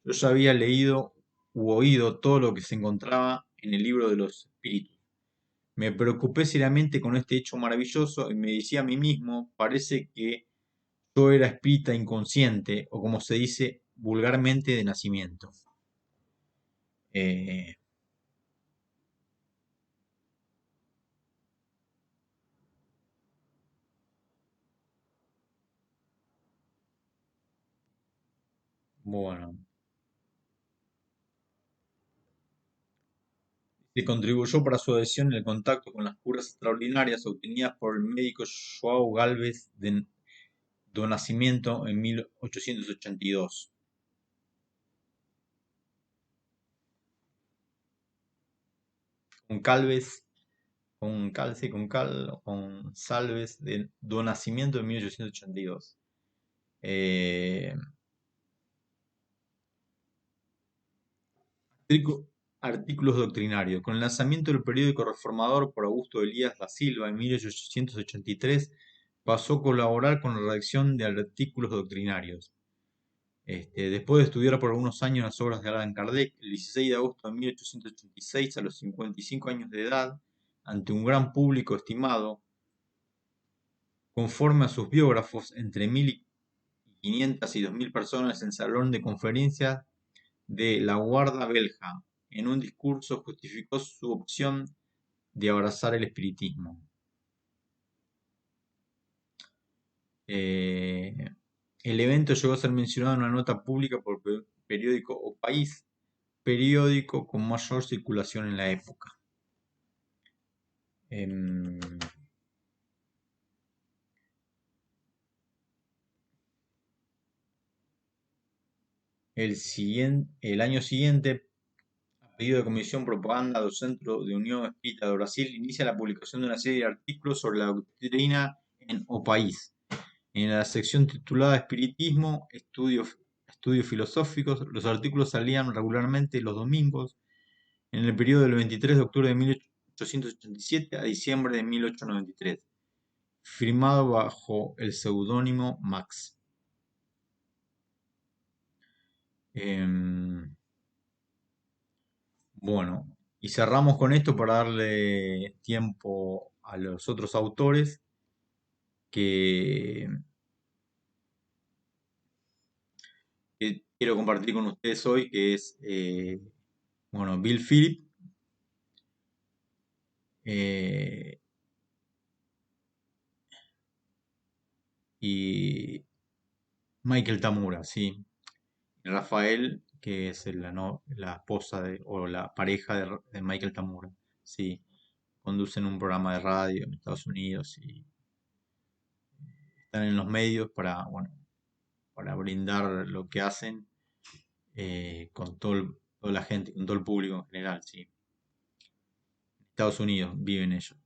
Yo ya había leído u oído todo lo que se encontraba en el libro de los espíritus. Me preocupé seriamente con este hecho maravilloso y me decía a mí mismo, parece que yo era espírita inconsciente, o como se dice vulgarmente, de nacimiento. Eh, bueno, que contribuyó para su adhesión en el contacto con las curas extraordinarias obtenidas por el médico João Galvez do Nascimento en 1882. Con Calves, con Calce, con Salves do Nascimento en 1882. Eh, Artículos doctrinarios. Con el lanzamiento del periódico Reformador por Augusto Elías da Silva en 1883, pasó a colaborar con la redacción de artículos doctrinarios. Después de estudiar por algunos años las obras de Allan Kardec, el 16 de agosto de 1886, a los 55 años de edad, ante un gran público estimado, conforme a sus biógrafos, entre 1500 y 2000 personas en el salón de conferencias de la Guarda Belga, en un discurso justificó su opción de abrazar el espiritismo. Eh, el evento llegó a ser mencionado en una nota pública por el periódico O País, periódico con mayor circulación en la época. Em, el año siguiente, a pedido de Comisión Propaganda del Centro de Unión Espírita de Brasil, inicia la publicación de una serie de artículos sobre la doctrina en O País. En la sección titulada Espiritismo, estudios filosóficos, los artículos salían regularmente los domingos en el periodo del 23 de octubre de 1887 a diciembre de 1893, firmado bajo el seudónimo Max. Em, bueno, y cerramos con esto para darle tiempo a los otros autores que, que quiero compartir con ustedes hoy, que es, bueno, Bill Phillips eh, y Michael Tamura, sí. Rafael, que es la, la esposa o la pareja de Michael Tamura, sí. Conducen un programa de radio en Estados Unidos y están en los medios para, bueno, para brindar lo que hacen con toda la gente, con todo el público en general, sí. Estados Unidos viven ellos.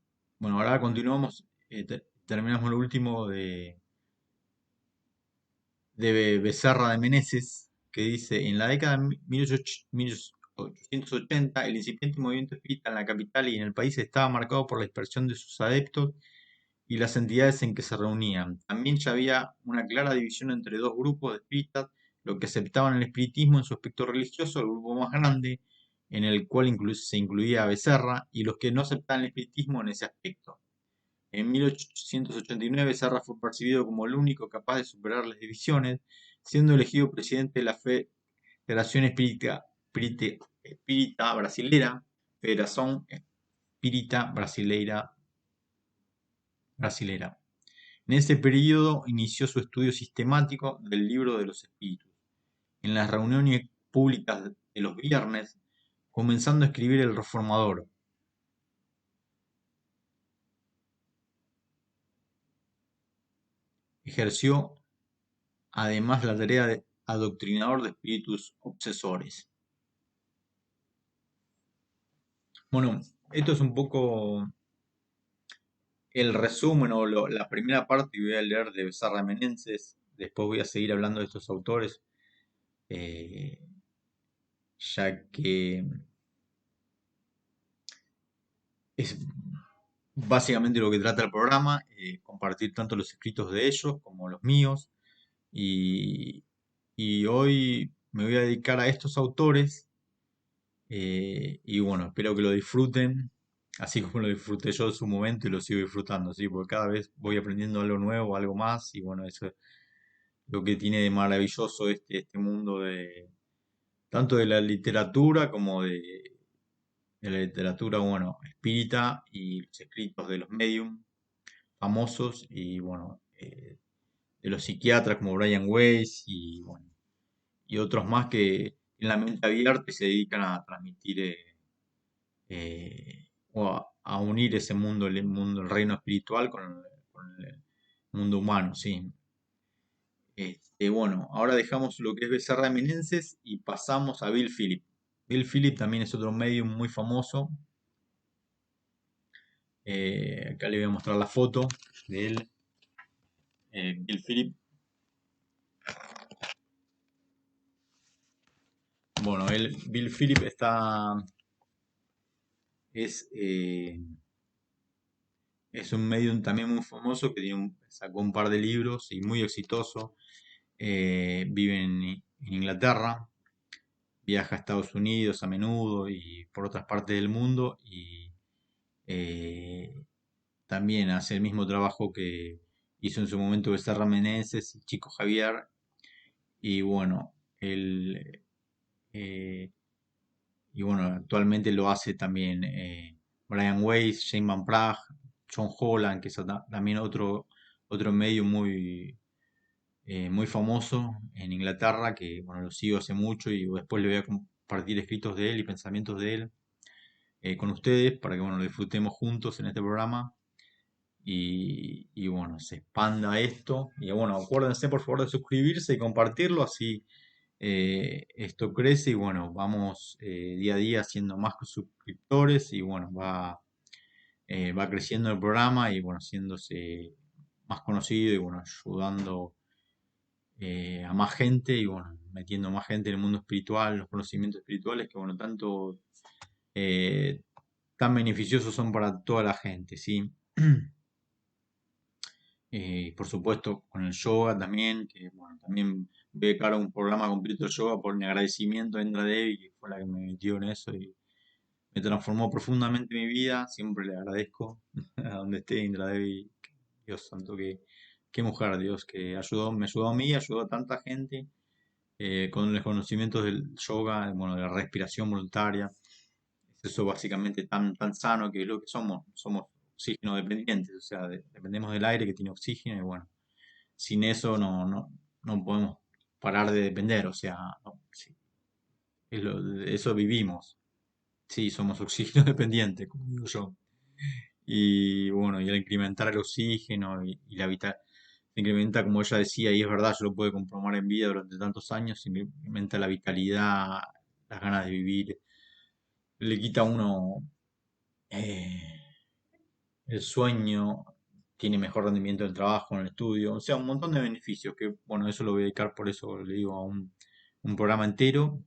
Bueno, ahora continuamos, terminamos lo último de Becerra de Meneses, que dice, en la década de 1880, el incipiente movimiento espírita en la capital y en el país estaba marcado por la dispersión de sus adeptos y las entidades en que se reunían. También ya había una clara división entre dos grupos de espíritas, los que aceptaban el espiritismo en su aspecto religioso, el grupo más grande, en el cual se incluía a Becerra, y los que no aceptaban el espiritismo en ese aspecto. En 1889 Becerra fue percibido como el único capaz de superar las divisiones, siendo elegido presidente de la Federación Espírita Brasilera, Federación Espírita Brasilera. En ese periodo inició su estudio sistemático del Libro de los Espíritus. En las reuniones públicas de los viernes, comenzando a escribir El Reformador. Ejerció además la tarea de adoctrinador de espíritus obsesores. Bueno, esto es un poco el resumen o la primera parte que voy a leer de Becerra Menenses. Después voy a seguir hablando de estos autores, eh, ya que es básicamente lo que trata el programa, compartir tanto los escritos de ellos como los míos. Y, y hoy me voy a dedicar a estos autores y bueno, espero que lo disfruten, así como lo disfruté yo en su momento y lo sigo disfrutando, ¿sí? Porque cada vez voy aprendiendo algo nuevo, algo más y bueno, eso es lo que tiene de maravilloso este mundo de tanto de la literatura como de la literatura, bueno, espírita y los escritos de los medium famosos y bueno, de los psiquiatras como Brian Weiss y bueno, y otros más que en la mente abierta se dedican a transmitir o a unir ese mundo, el mundo, el reino espiritual con el mundo humano, sí. Bueno, ahora dejamos lo que es Becerra Eminenses y pasamos a Bill Phillips. Bill Phillips también es otro medium muy famoso. Acá le voy a mostrar la foto de él. Bill Phillips. Bueno, Bill Phillips es, eh, es un medium también muy famoso que sacó un par de libros y muy exitoso. Vive en Inglaterra, viaja a Estados Unidos a menudo y por otras partes del mundo y eh, también hace el mismo trabajo que hizo en su momento Becerra Meneses y Chico Javier. Y bueno, él, eh, y bueno, actualmente lo hace también Brian Weiss, Shane Van Praag, John Holland, que es también otro medio muy famoso en Inglaterra, que bueno, lo sigo hace mucho y después le voy a compartir escritos de él y pensamientos de él con ustedes para que bueno, lo disfrutemos juntos en este programa y bueno, se expanda esto. Y bueno, acuérdense por favor de suscribirse y compartirlo, así esto crece y bueno, vamos día a día haciendo más suscriptores y bueno, va creciendo el programa y bueno, haciéndose más conocido y bueno, ayudando a más gente y bueno, metiendo más gente en el mundo espiritual, los conocimientos espirituales que bueno, eh, tan beneficiosos son para toda la gente, ¿sí? Por supuesto, con el yoga también, que bueno, también voy a dedicar un programa completo de yoga por mi agradecimiento a Indra Devi, que fue la que me metió en eso y me transformó profundamente mi vida. Siempre le agradezco a donde esté Indra Devi, Dios santo, qué mujer, Dios, que me ayudó a mí, ayudó a tanta gente con los conocimientos del yoga, bueno, de la respiración voluntaria. Es eso básicamente tan sano que es lo que somos oxígeno dependientes, o sea, dependemos del aire que tiene oxígeno y bueno, sin eso no podemos parar de depender, o sea, sí, de eso vivimos. Sí, somos oxígeno dependientes, como digo yo. Y bueno, y al incrementar el oxígeno y la vital, se incrementa, como ella decía, y es verdad, yo lo puedo comprobar en vida durante tantos años, se incrementa la vitalidad, las ganas de vivir, le quita a uno eh, el sueño, tiene mejor rendimiento del trabajo, en el estudio, o sea, un montón de beneficios que, bueno, eso lo voy a dedicar, por eso le digo, a un programa entero.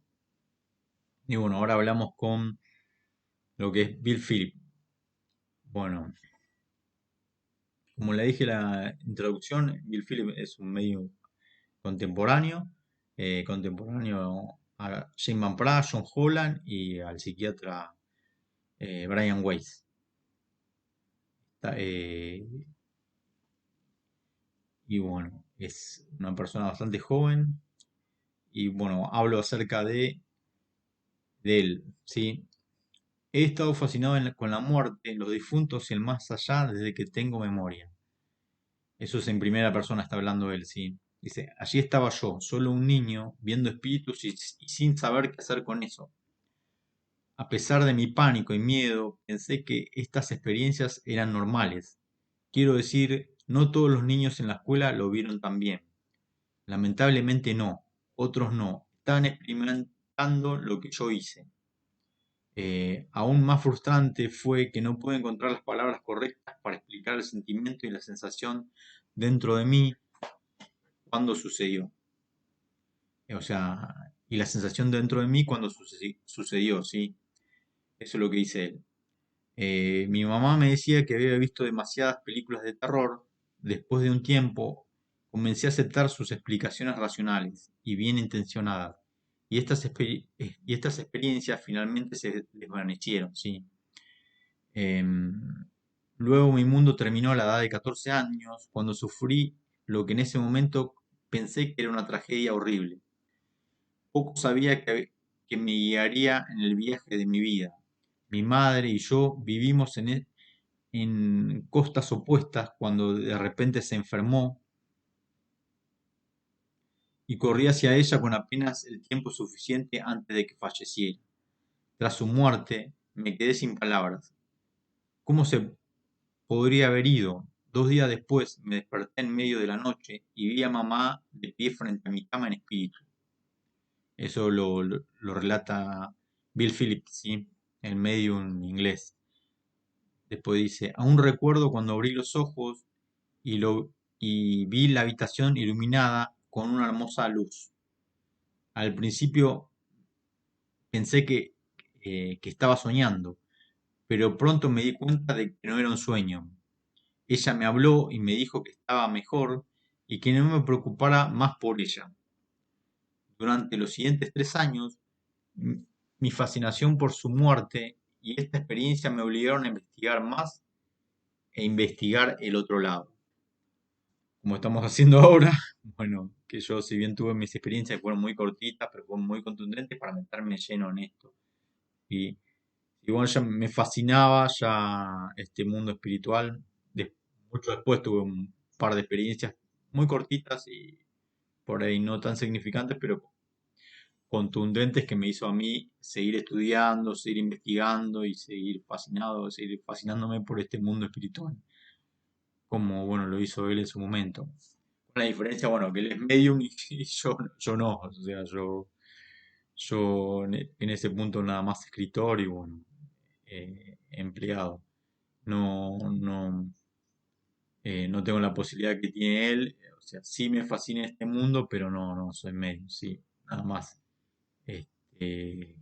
Y bueno, ahora hablamos con lo que es Bill Phillips. Bueno, como le dije en la introducción, Bill Phillips es un medio contemporáneo, contemporáneo a Jane Van Praagh, John Holland y al psiquiatra Brian Weiss. Y bueno, es una persona bastante joven y bueno, hablo acerca de él, ¿sí? He estado fascinado con la muerte, los difuntos y el más allá desde que tengo memoria. Eso es en primera persona, está hablando él, ¿sí? Dice, allí estaba yo, solo un niño, viendo espíritus y sin saber qué hacer con eso. A pesar de mi pánico y miedo, pensé que estas experiencias eran normales. Quiero decir, no todos los niños en la escuela lo vieron tan bien. Lamentablemente no, otros no. Estaban experimentando lo que yo hice. Aún más frustrante fue que no pude encontrar las palabras correctas para explicar el sentimiento y la sensación dentro de mí cuando sucedió. O sea, y la sensación dentro de mí cuando sucedió, ¿sí? Eso es lo que dice él. Mi mamá me decía que había visto demasiadas películas de terror. Después de un tiempo, comencé a aceptar sus explicaciones racionales y bien intencionadas. Y estas experiencias finalmente se desvanecieron, ¿sí? Em, Luego mi mundo terminó a la edad de 14 años, cuando sufrí lo que en ese momento pensé que era una tragedia horrible. Poco sabía que me guiaría en el viaje de mi vida. Mi madre y yo vivimos en costas opuestas cuando de repente se enfermó y corrí hacia ella con apenas el tiempo suficiente antes de que falleciera. Tras su muerte, me quedé sin palabras. ¿Cómo se podría haber ido? 2 días después me desperté en medio de la noche y vi a mamá de pie frente a mi cama en espíritu. Eso lo relata Bill Phillips, ¿sí? El medium inglés. Después dice, aún recuerdo cuando abrí los ojos y vi la habitación iluminada con una hermosa luz. Al principio pensé que estaba soñando, pero pronto me di cuenta de que no era un sueño. Ella me habló y me dijo que estaba mejor y que no me preocupara más por ella. Durante los siguientes 3 años, mi fascinación por su muerte y esta experiencia me obligaron a investigar más e investigar el otro lado. Como estamos haciendo ahora, bueno, que yo si bien tuve mis experiencias que fueron muy cortitas, pero fueron muy contundentes para meterme lleno en esto. Y igual ya me fascinaba ya este mundo espiritual. Mucho después tuve un par de experiencias muy cortitas y por ahí no tan significantes, pero contundentes que me hizo a mí seguir estudiando, seguir investigando y seguir fascinándome por este mundo espiritual, como bueno lo hizo él en su momento. Con la diferencia, bueno, que él es medium y yo no, o sea, yo en ese punto nada más escritor y bueno, empleado. No tengo la posibilidad que tiene él, o sea, sí me fascina este mundo, pero no soy medium, sí, nada más. Este,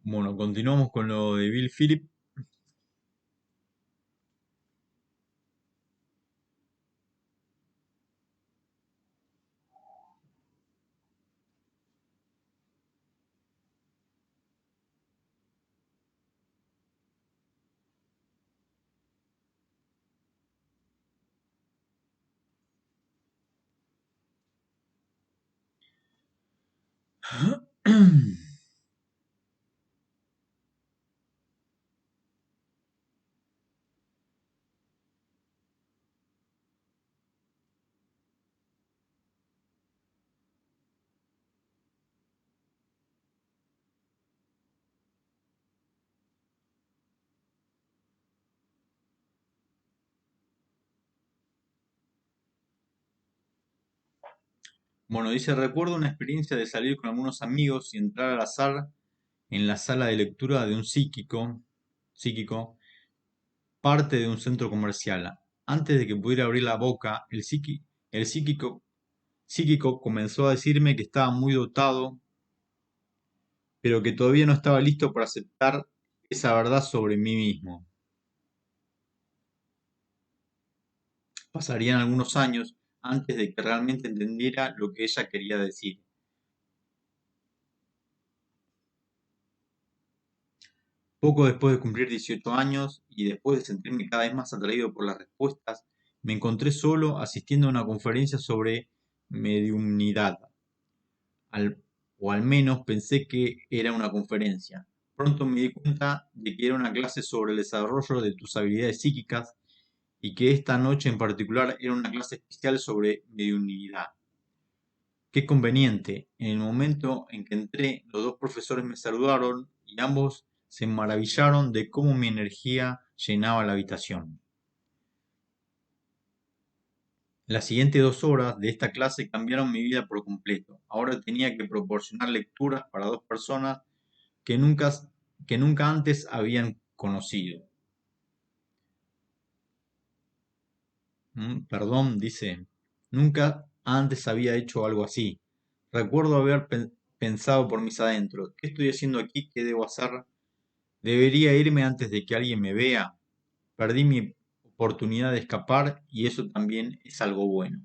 bueno, continuamos con lo de Bill Phillips. Bueno, dice, recuerdo una experiencia de salir con algunos amigos y entrar al azar en la sala de lectura de un psíquico, parte de un centro comercial. Antes de que pudiera abrir la boca, el psíquico comenzó a decirme que estaba muy dotado, pero que todavía no estaba listo para aceptar esa verdad sobre mí mismo. Pasarían algunos años antes de que realmente entendiera lo que ella quería decir. Poco después de cumplir 18 años y después de sentirme cada vez más atraído por las respuestas, me encontré solo asistiendo a una conferencia sobre mediumnidad, al- o al menos pensé que era una conferencia. Pronto me di cuenta de que era una clase sobre el desarrollo de tus habilidades psíquicas y que esta noche en particular era una clase especial sobre mediunidad. Qué conveniente. En el momento en que entré, los dos profesores me saludaron y ambos se maravillaron de cómo mi energía llenaba la habitación. Las siguientes 2 horas de esta clase cambiaron mi vida por completo. Ahora tenía que proporcionar lecturas para dos personas que nunca, que nunca antes habían conocido. Perdón, dice, nunca antes había hecho algo así. Recuerdo haber pensado por mis adentros, ¿qué estoy haciendo aquí? ¿Qué debo hacer? ¿Debería irme antes de que alguien me vea? Perdí mi oportunidad de escapar y eso también es algo bueno.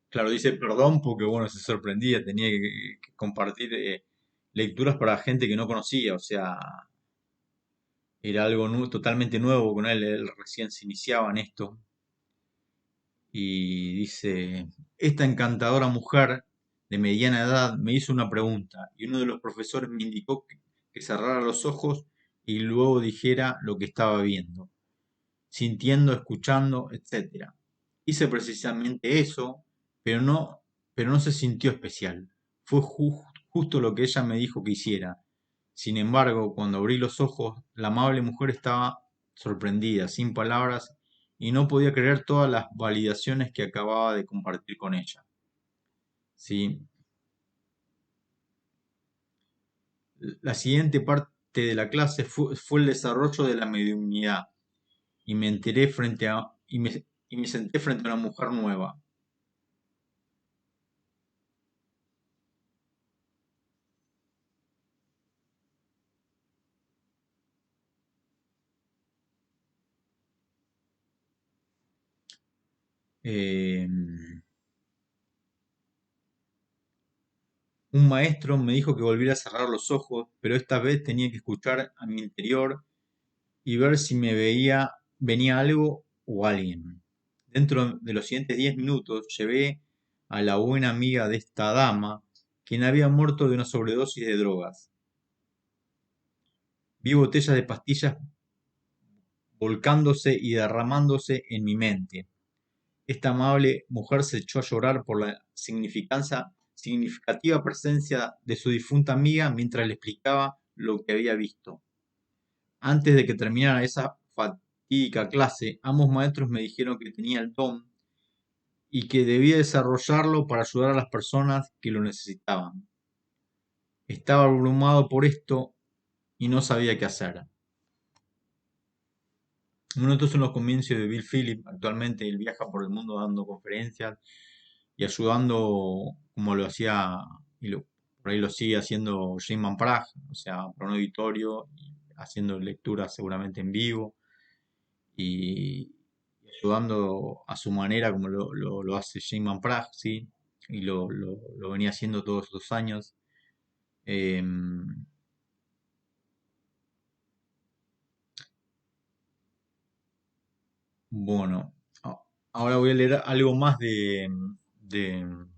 Claro, dice perdón porque bueno, se sorprendía, tenía que compartir lecturas para gente que no conocía, o sea, era algo totalmente nuevo con él recién se iniciaba en esto. Y dice, esta encantadora mujer de mediana edad me hizo una pregunta y uno de los profesores me indicó que cerrara los ojos y luego dijera lo que estaba viendo, sintiendo, escuchando, etcétera. Hice precisamente eso, pero no, pero no se sintió especial. Fue justo lo que ella me dijo que hiciera. Sin embargo, cuando abrí los ojos, la amable mujer estaba sorprendida, sin palabras, y no podía creer todas las validaciones que acababa de compartir con ella. Sí. La siguiente parte de la clase fue el desarrollo de la mediunidad y me enteré frente a y me senté frente a una mujer nueva. Eh, un maestro me dijo que volviera a cerrar los ojos, pero esta vez tenía que escuchar a mi interior y ver si venía algo o alguien. Dentro de los siguientes 10 minutos llevé a la buena amiga de esta dama, quien había muerto de una sobredosis de drogas. Vi botellas de pastillas volcándose y derramándose en mi mente. Esta amable mujer se echó a llorar por la significativa presencia de su difunta amiga mientras le explicaba lo que había visto. Antes de que terminara esa fatídica clase, ambos maestros me dijeron que tenía el don y que debía desarrollarlo para ayudar a las personas que lo necesitaban. Estaba abrumado por esto y no sabía qué hacer. Bueno, estos son los comienzos de Bill Phillips. Actualmente él viaja por el mundo dando conferencias y ayudando como lo hacía, por ahí lo sigue haciendo Jim Van Praagh, o sea, para un auditorio, y haciendo lecturas seguramente en vivo y ayudando a su manera como lo hace Jim Van Praagh, ¿sí? Y lo venía haciendo todos estos años. Em, Bueno, ahora voy a leer algo más de, de,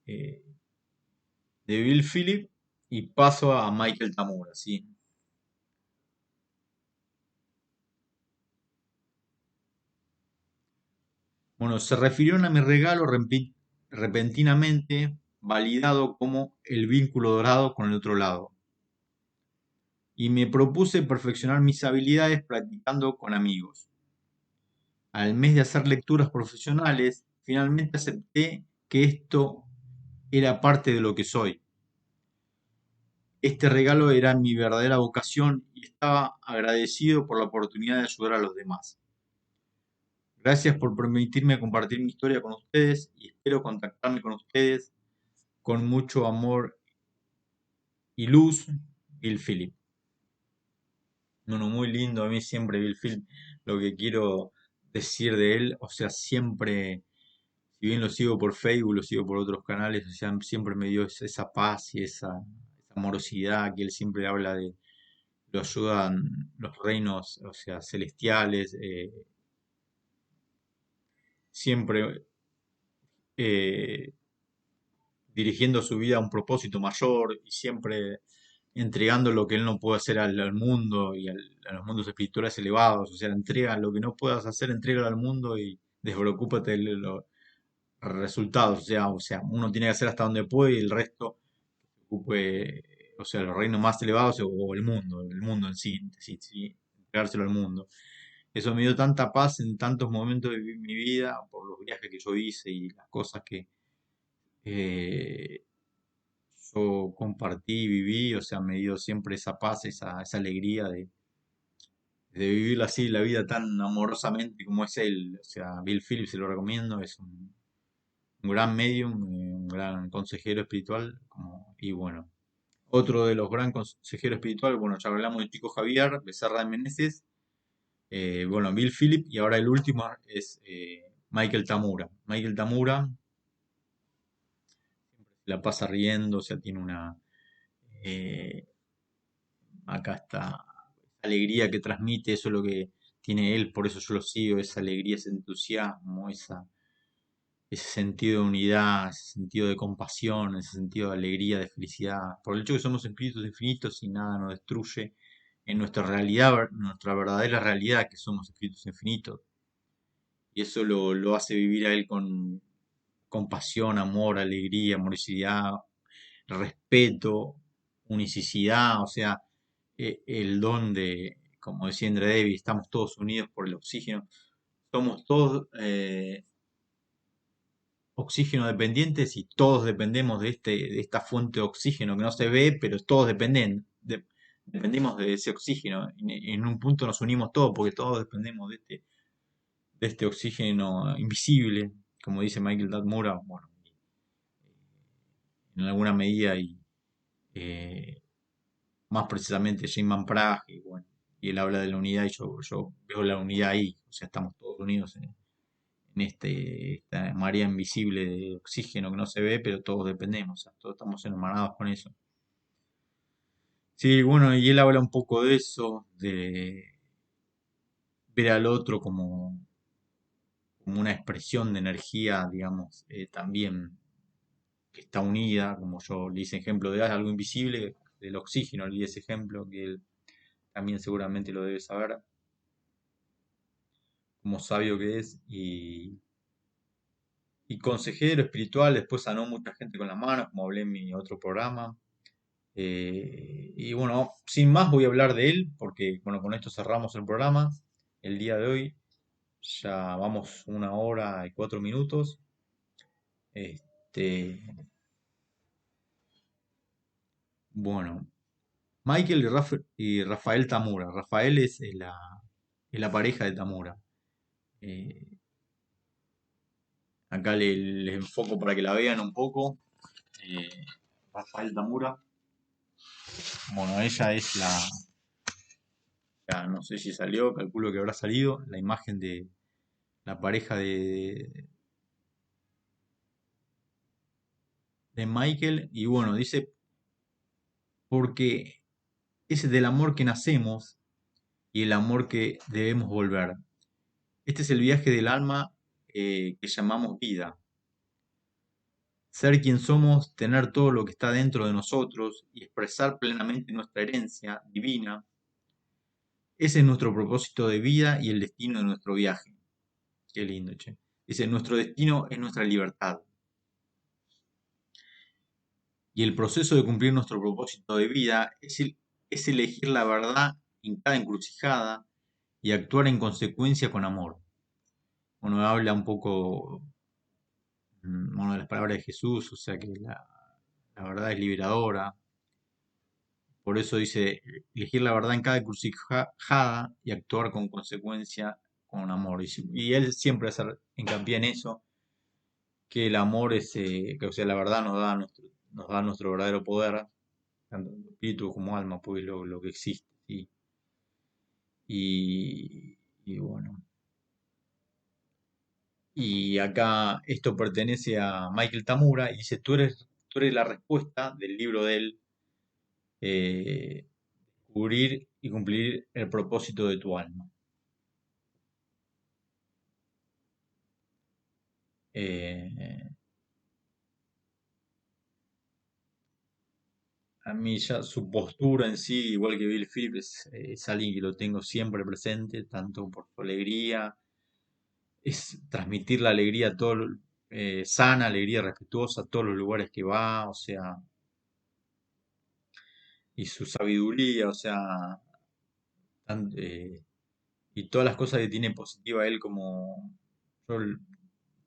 eh, de Bill Phillips y paso a Michael Tamura, ¿sí? Bueno, se refirieron a mi regalo repentinamente validado como el vínculo dorado con el otro lado, y me propuse perfeccionar mis habilidades practicando con amigos. Al mes de hacer lecturas profesionales, finalmente acepté que esto era parte de lo que soy. Este regalo era mi verdadera vocación y estaba agradecido por la oportunidad de ayudar a los demás. Gracias por permitirme compartir mi historia con ustedes y espero contactarme con ustedes con mucho amor y luz, Bill Phillips. Bueno, muy lindo, a mí siempre Bill Phillips, lo que quiero decir de él, o sea, siempre, si bien lo sigo por Facebook, lo sigo por otros canales, o sea, siempre me dio esa paz y esa amorosidad que él siempre habla de, lo ayudan los reinos, o sea, celestiales, siempre eh, dirigiendo su vida a un propósito mayor y siempre entregando lo que él no puede hacer al mundo y a los mundos espirituales elevados. O sea, entrega lo que no puedas hacer, entrégalo al mundo y despreocúpate de los resultados. O sea, uno tiene que hacer hasta donde puede y el resto ocupe, o sea, los reinos más elevados o el mundo en sí, sí, sí, entregárselo al mundo. Eso me dio tanta paz en tantos momentos de mi vida por los viajes que yo hice y las cosas que eh, yo compartí, viví, o sea, me dio siempre esa paz, esa alegría de vivir así la vida tan amorosamente como es él. O sea, Bill Phillips se lo recomiendo, es un gran medium, un gran consejero espiritual, y bueno. Otro de los gran consejeros espirituales, bueno, ya hablamos de Chico Javier, Becerra de Meneses, bueno, Bill Phillips, y ahora el último es Michael Tamura. Michael Tamura la pasa riendo, o sea, tiene eh, acá está, alegría que transmite, eso es lo que tiene él, por eso yo lo sigo, esa alegría, ese entusiasmo, ese sentido de unidad, ese sentido de compasión, ese sentido de alegría, de felicidad, por el hecho que somos espíritus infinitos y nada nos destruye en nuestra realidad, nuestra verdadera realidad, que somos espíritus infinitos. Y eso lo hace vivir a él con compasión, amor, alegría, amorosidad, respeto, unicidad, o sea, el don de, como decía Andre Davis, estamos todos unidos por el oxígeno, somos todos oxígeno dependientes y todos dependemos de esta fuente de oxígeno que no se ve, pero todos dependemos de ese oxígeno. En un punto nos unimos todos porque todos dependemos de este oxígeno invisible, como dice Michael Dadmura, bueno, en alguna medida y eh, más precisamente Jim Van Praagh, y bueno, y él habla de la unidad y yo veo la unidad ahí, o sea, estamos todos unidos en esta marea invisible de oxígeno que no se ve, pero todos dependemos, o sea, todos estamos hermanados con eso. Sí, bueno, y él habla un poco de eso, de ver al otro como una expresión de energía, digamos, también que está unida, como yo le hice ejemplo de algo invisible, del oxígeno, le di ese ejemplo, que él también seguramente lo debe saber, como sabio que es, y consejero espiritual, después sanó mucha gente con las manos, como hablé en mi otro programa. Y bueno, sin más voy a hablar de él, porque bueno, con esto cerramos el programa. El día de hoy ya vamos 1 hora y 4 minutos. Este, bueno, Michael y Rafael Tamura. Rafael es la pareja de Tamura. Eh, Acá les enfoco para que la vean un poco. Eh, Rafael Tamura. Bueno, ella es no sé si salió, calculo que habrá salido, la imagen de la pareja de Michael. Y bueno, dice, porque es del amor que nacemos y el amor que debemos volver. Este es el viaje del alma que llamamos vida. Ser quien somos, tener todo lo que está dentro de nosotros y expresar plenamente nuestra herencia divina. Ese es nuestro propósito de vida y el destino de nuestro viaje. Qué lindo, che. Dice, nuestro destino es nuestra libertad. Y el proceso de cumplir nuestro propósito de vida es elegir la verdad en cada encrucijada y actuar en consecuencia con amor. Bueno, habla un poco, bueno, de las palabras de Jesús, o sea que la verdad es liberadora. Por eso dice, elegir la verdad en cada encrucijada y actuar con consecuencia con amor. Y él siempre hace hincapié en eso, que el amor es, que o sea, la verdad nos da nuestro verdadero poder, tanto espíritu como alma, pues lo que existe, ¿sí? Y bueno, y acá esto pertenece a Michael Tamura y dice, tú eres la respuesta del libro de él, descubrir y cumplir el propósito de tu alma. Eh, a mí ya su postura en sí, igual que Bill Phillips, es alguien que lo tengo siempre presente, tanto por su alegría, es transmitir la alegría a todo, sana, alegría respetuosa a todos los lugares que va, o sea, y su sabiduría, o sea, y todas las cosas que tiene positiva él como, yo,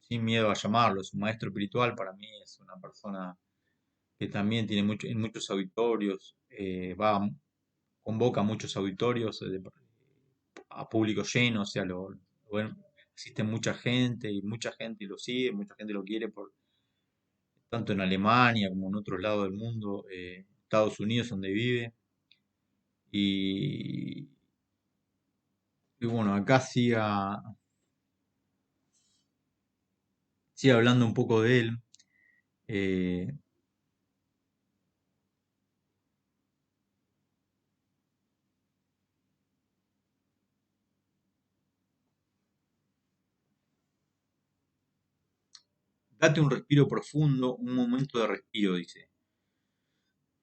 sin miedo a llamarlo, es un maestro espiritual, para mí es una persona que también tiene en muchos auditorios, convoca muchos auditorios a público lleno, o sea, bueno, existe mucha gente lo sigue, mucha gente lo quiere tanto en Alemania como en otros lados del mundo, Estados Unidos donde vive. Y, y bueno, acá siga hablando un poco de él. eh, Date un respiro profundo, un momento de respiro, dice.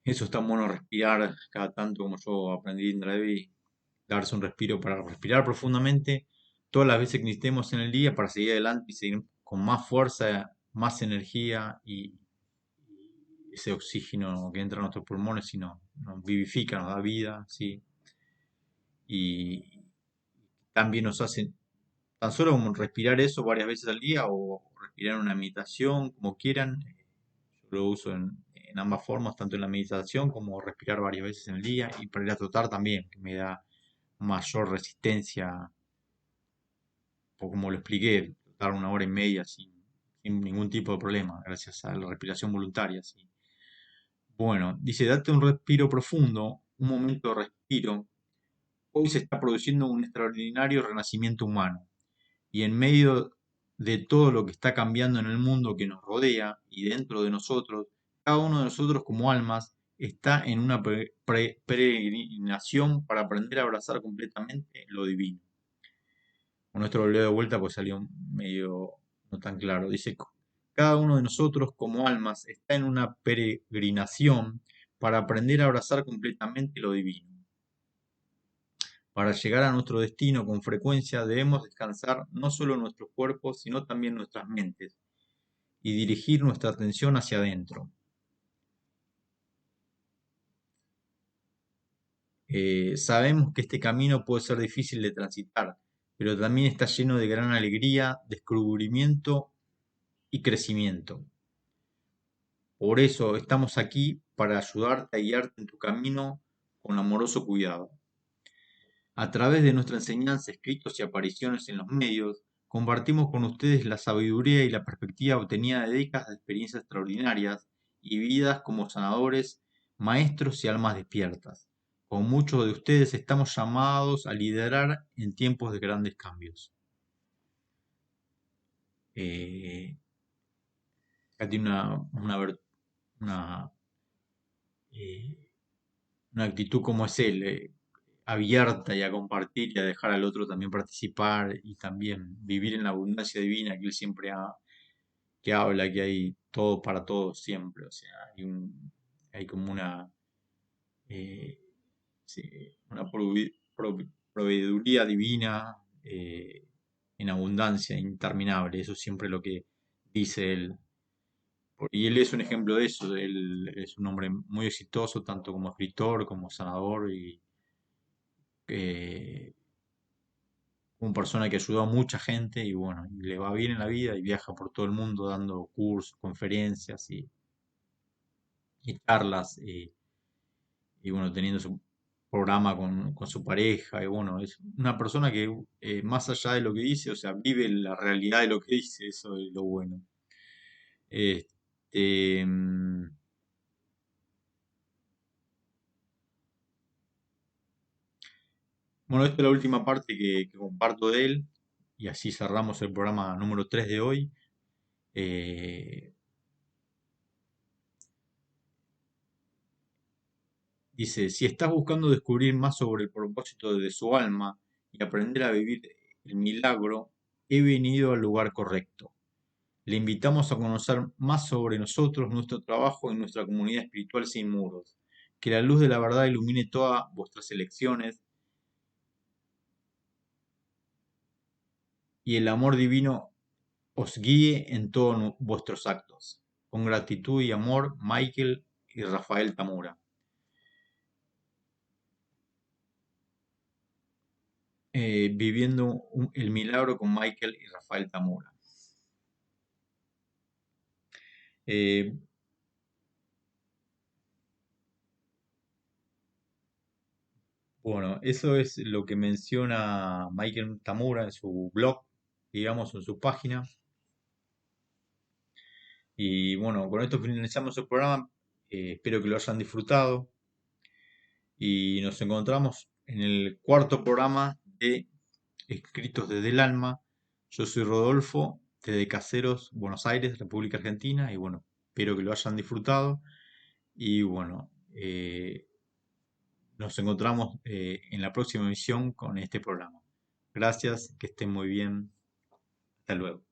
Eso está bueno respirar cada tanto como yo aprendí en Dravi, darse un respiro para respirar profundamente todas las veces que estemos en el día para seguir adelante y seguir con más fuerza, más energía y ese oxígeno que entra a nuestros pulmones y nos vivifica, nos da vida, ¿sí? Y también nos hace tan solo como respirar eso varias veces al día o respirar una meditación, como quieran. Yo lo uso en ambas formas, tanto en la meditación como respirar varias veces en el día y para ir a trotar también, que me da mayor resistencia, o como lo expliqué, trotar una hora y media sin ningún tipo de problema, gracias a la respiración voluntaria. ¿Sí? Bueno, dice, date un respiro profundo, un momento de respiro. Hoy se está produciendo un extraordinario renacimiento humano y en medio de todo lo que está cambiando en el mundo que nos rodea y dentro de nosotros, cada uno de nosotros como almas está en una peregrinación para aprender a abrazar completamente lo divino. Bueno, esto lo leo de vuelta pues salió medio no tan claro. Dice, cada uno de nosotros como almas está en una peregrinación para aprender a abrazar completamente lo divino. Para llegar a nuestro destino con frecuencia debemos descansar no solo nuestros cuerpos, sino también nuestras mentes y dirigir nuestra atención hacia adentro. Sabemos que este camino puede ser difícil de transitar, pero también está lleno de gran alegría, descubrimiento y crecimiento. Por eso estamos aquí para ayudarte a guiarte en tu camino con amoroso cuidado. A través de nuestra enseñanza, escritos y apariciones en los medios, compartimos con ustedes la sabiduría y la perspectiva obtenida de décadas de experiencias extraordinarias y vidas como sanadores, maestros y almas despiertas. Con muchos de ustedes estamos llamados a liderar en tiempos de grandes cambios. Eh, Acá tiene una, eh, una actitud como es él. abierta y a compartir y a dejar al otro también participar y también vivir en la abundancia divina que él siempre que habla, que hay todo para todos siempre, o sea, hay como eh, sí, una proveeduría divina en abundancia, interminable, eso es siempre lo que dice él. Y él es un ejemplo de eso, él es un hombre muy exitoso, tanto como escritor, como sanador y eh, una persona que ayudó a mucha gente y bueno, y le va bien en la vida y viaja por todo el mundo dando cursos, conferencias y charlas y bueno, teniendo su programa con su pareja y bueno, es una persona que más allá de lo que dice, o sea, vive la realidad de lo que dice, eso es lo bueno. Este, bueno, esta es la última parte que comparto de él y así cerramos el programa número 3 de hoy. Eh, Dice, si estás buscando descubrir más sobre el propósito de su alma y aprender a vivir el milagro, he venido al lugar correcto. Le invitamos a conocer más sobre nosotros, nuestro trabajo y nuestra comunidad espiritual sin muros. Que la luz de la verdad ilumine todas vuestras elecciones y el amor divino os guíe en todos vuestros actos. Con gratitud y amor, Michael y Rafael Tamura. Viviendo el milagro con Michael y Rafael Tamura. Eh, bueno, eso es lo que menciona Michael Tamura en su blog, digamos, en su página. Y bueno, con esto finalizamos el programa. Espero que lo hayan disfrutado. Y nos encontramos en el cuarto programa de Escritos desde el Alma. Yo soy Rodolfo, desde Caseros, Buenos Aires, República Argentina. Y bueno, espero que lo hayan disfrutado. Y bueno, nos encontramos en la próxima emisión con este programa. Gracias, que estén muy bien. Hasta luego.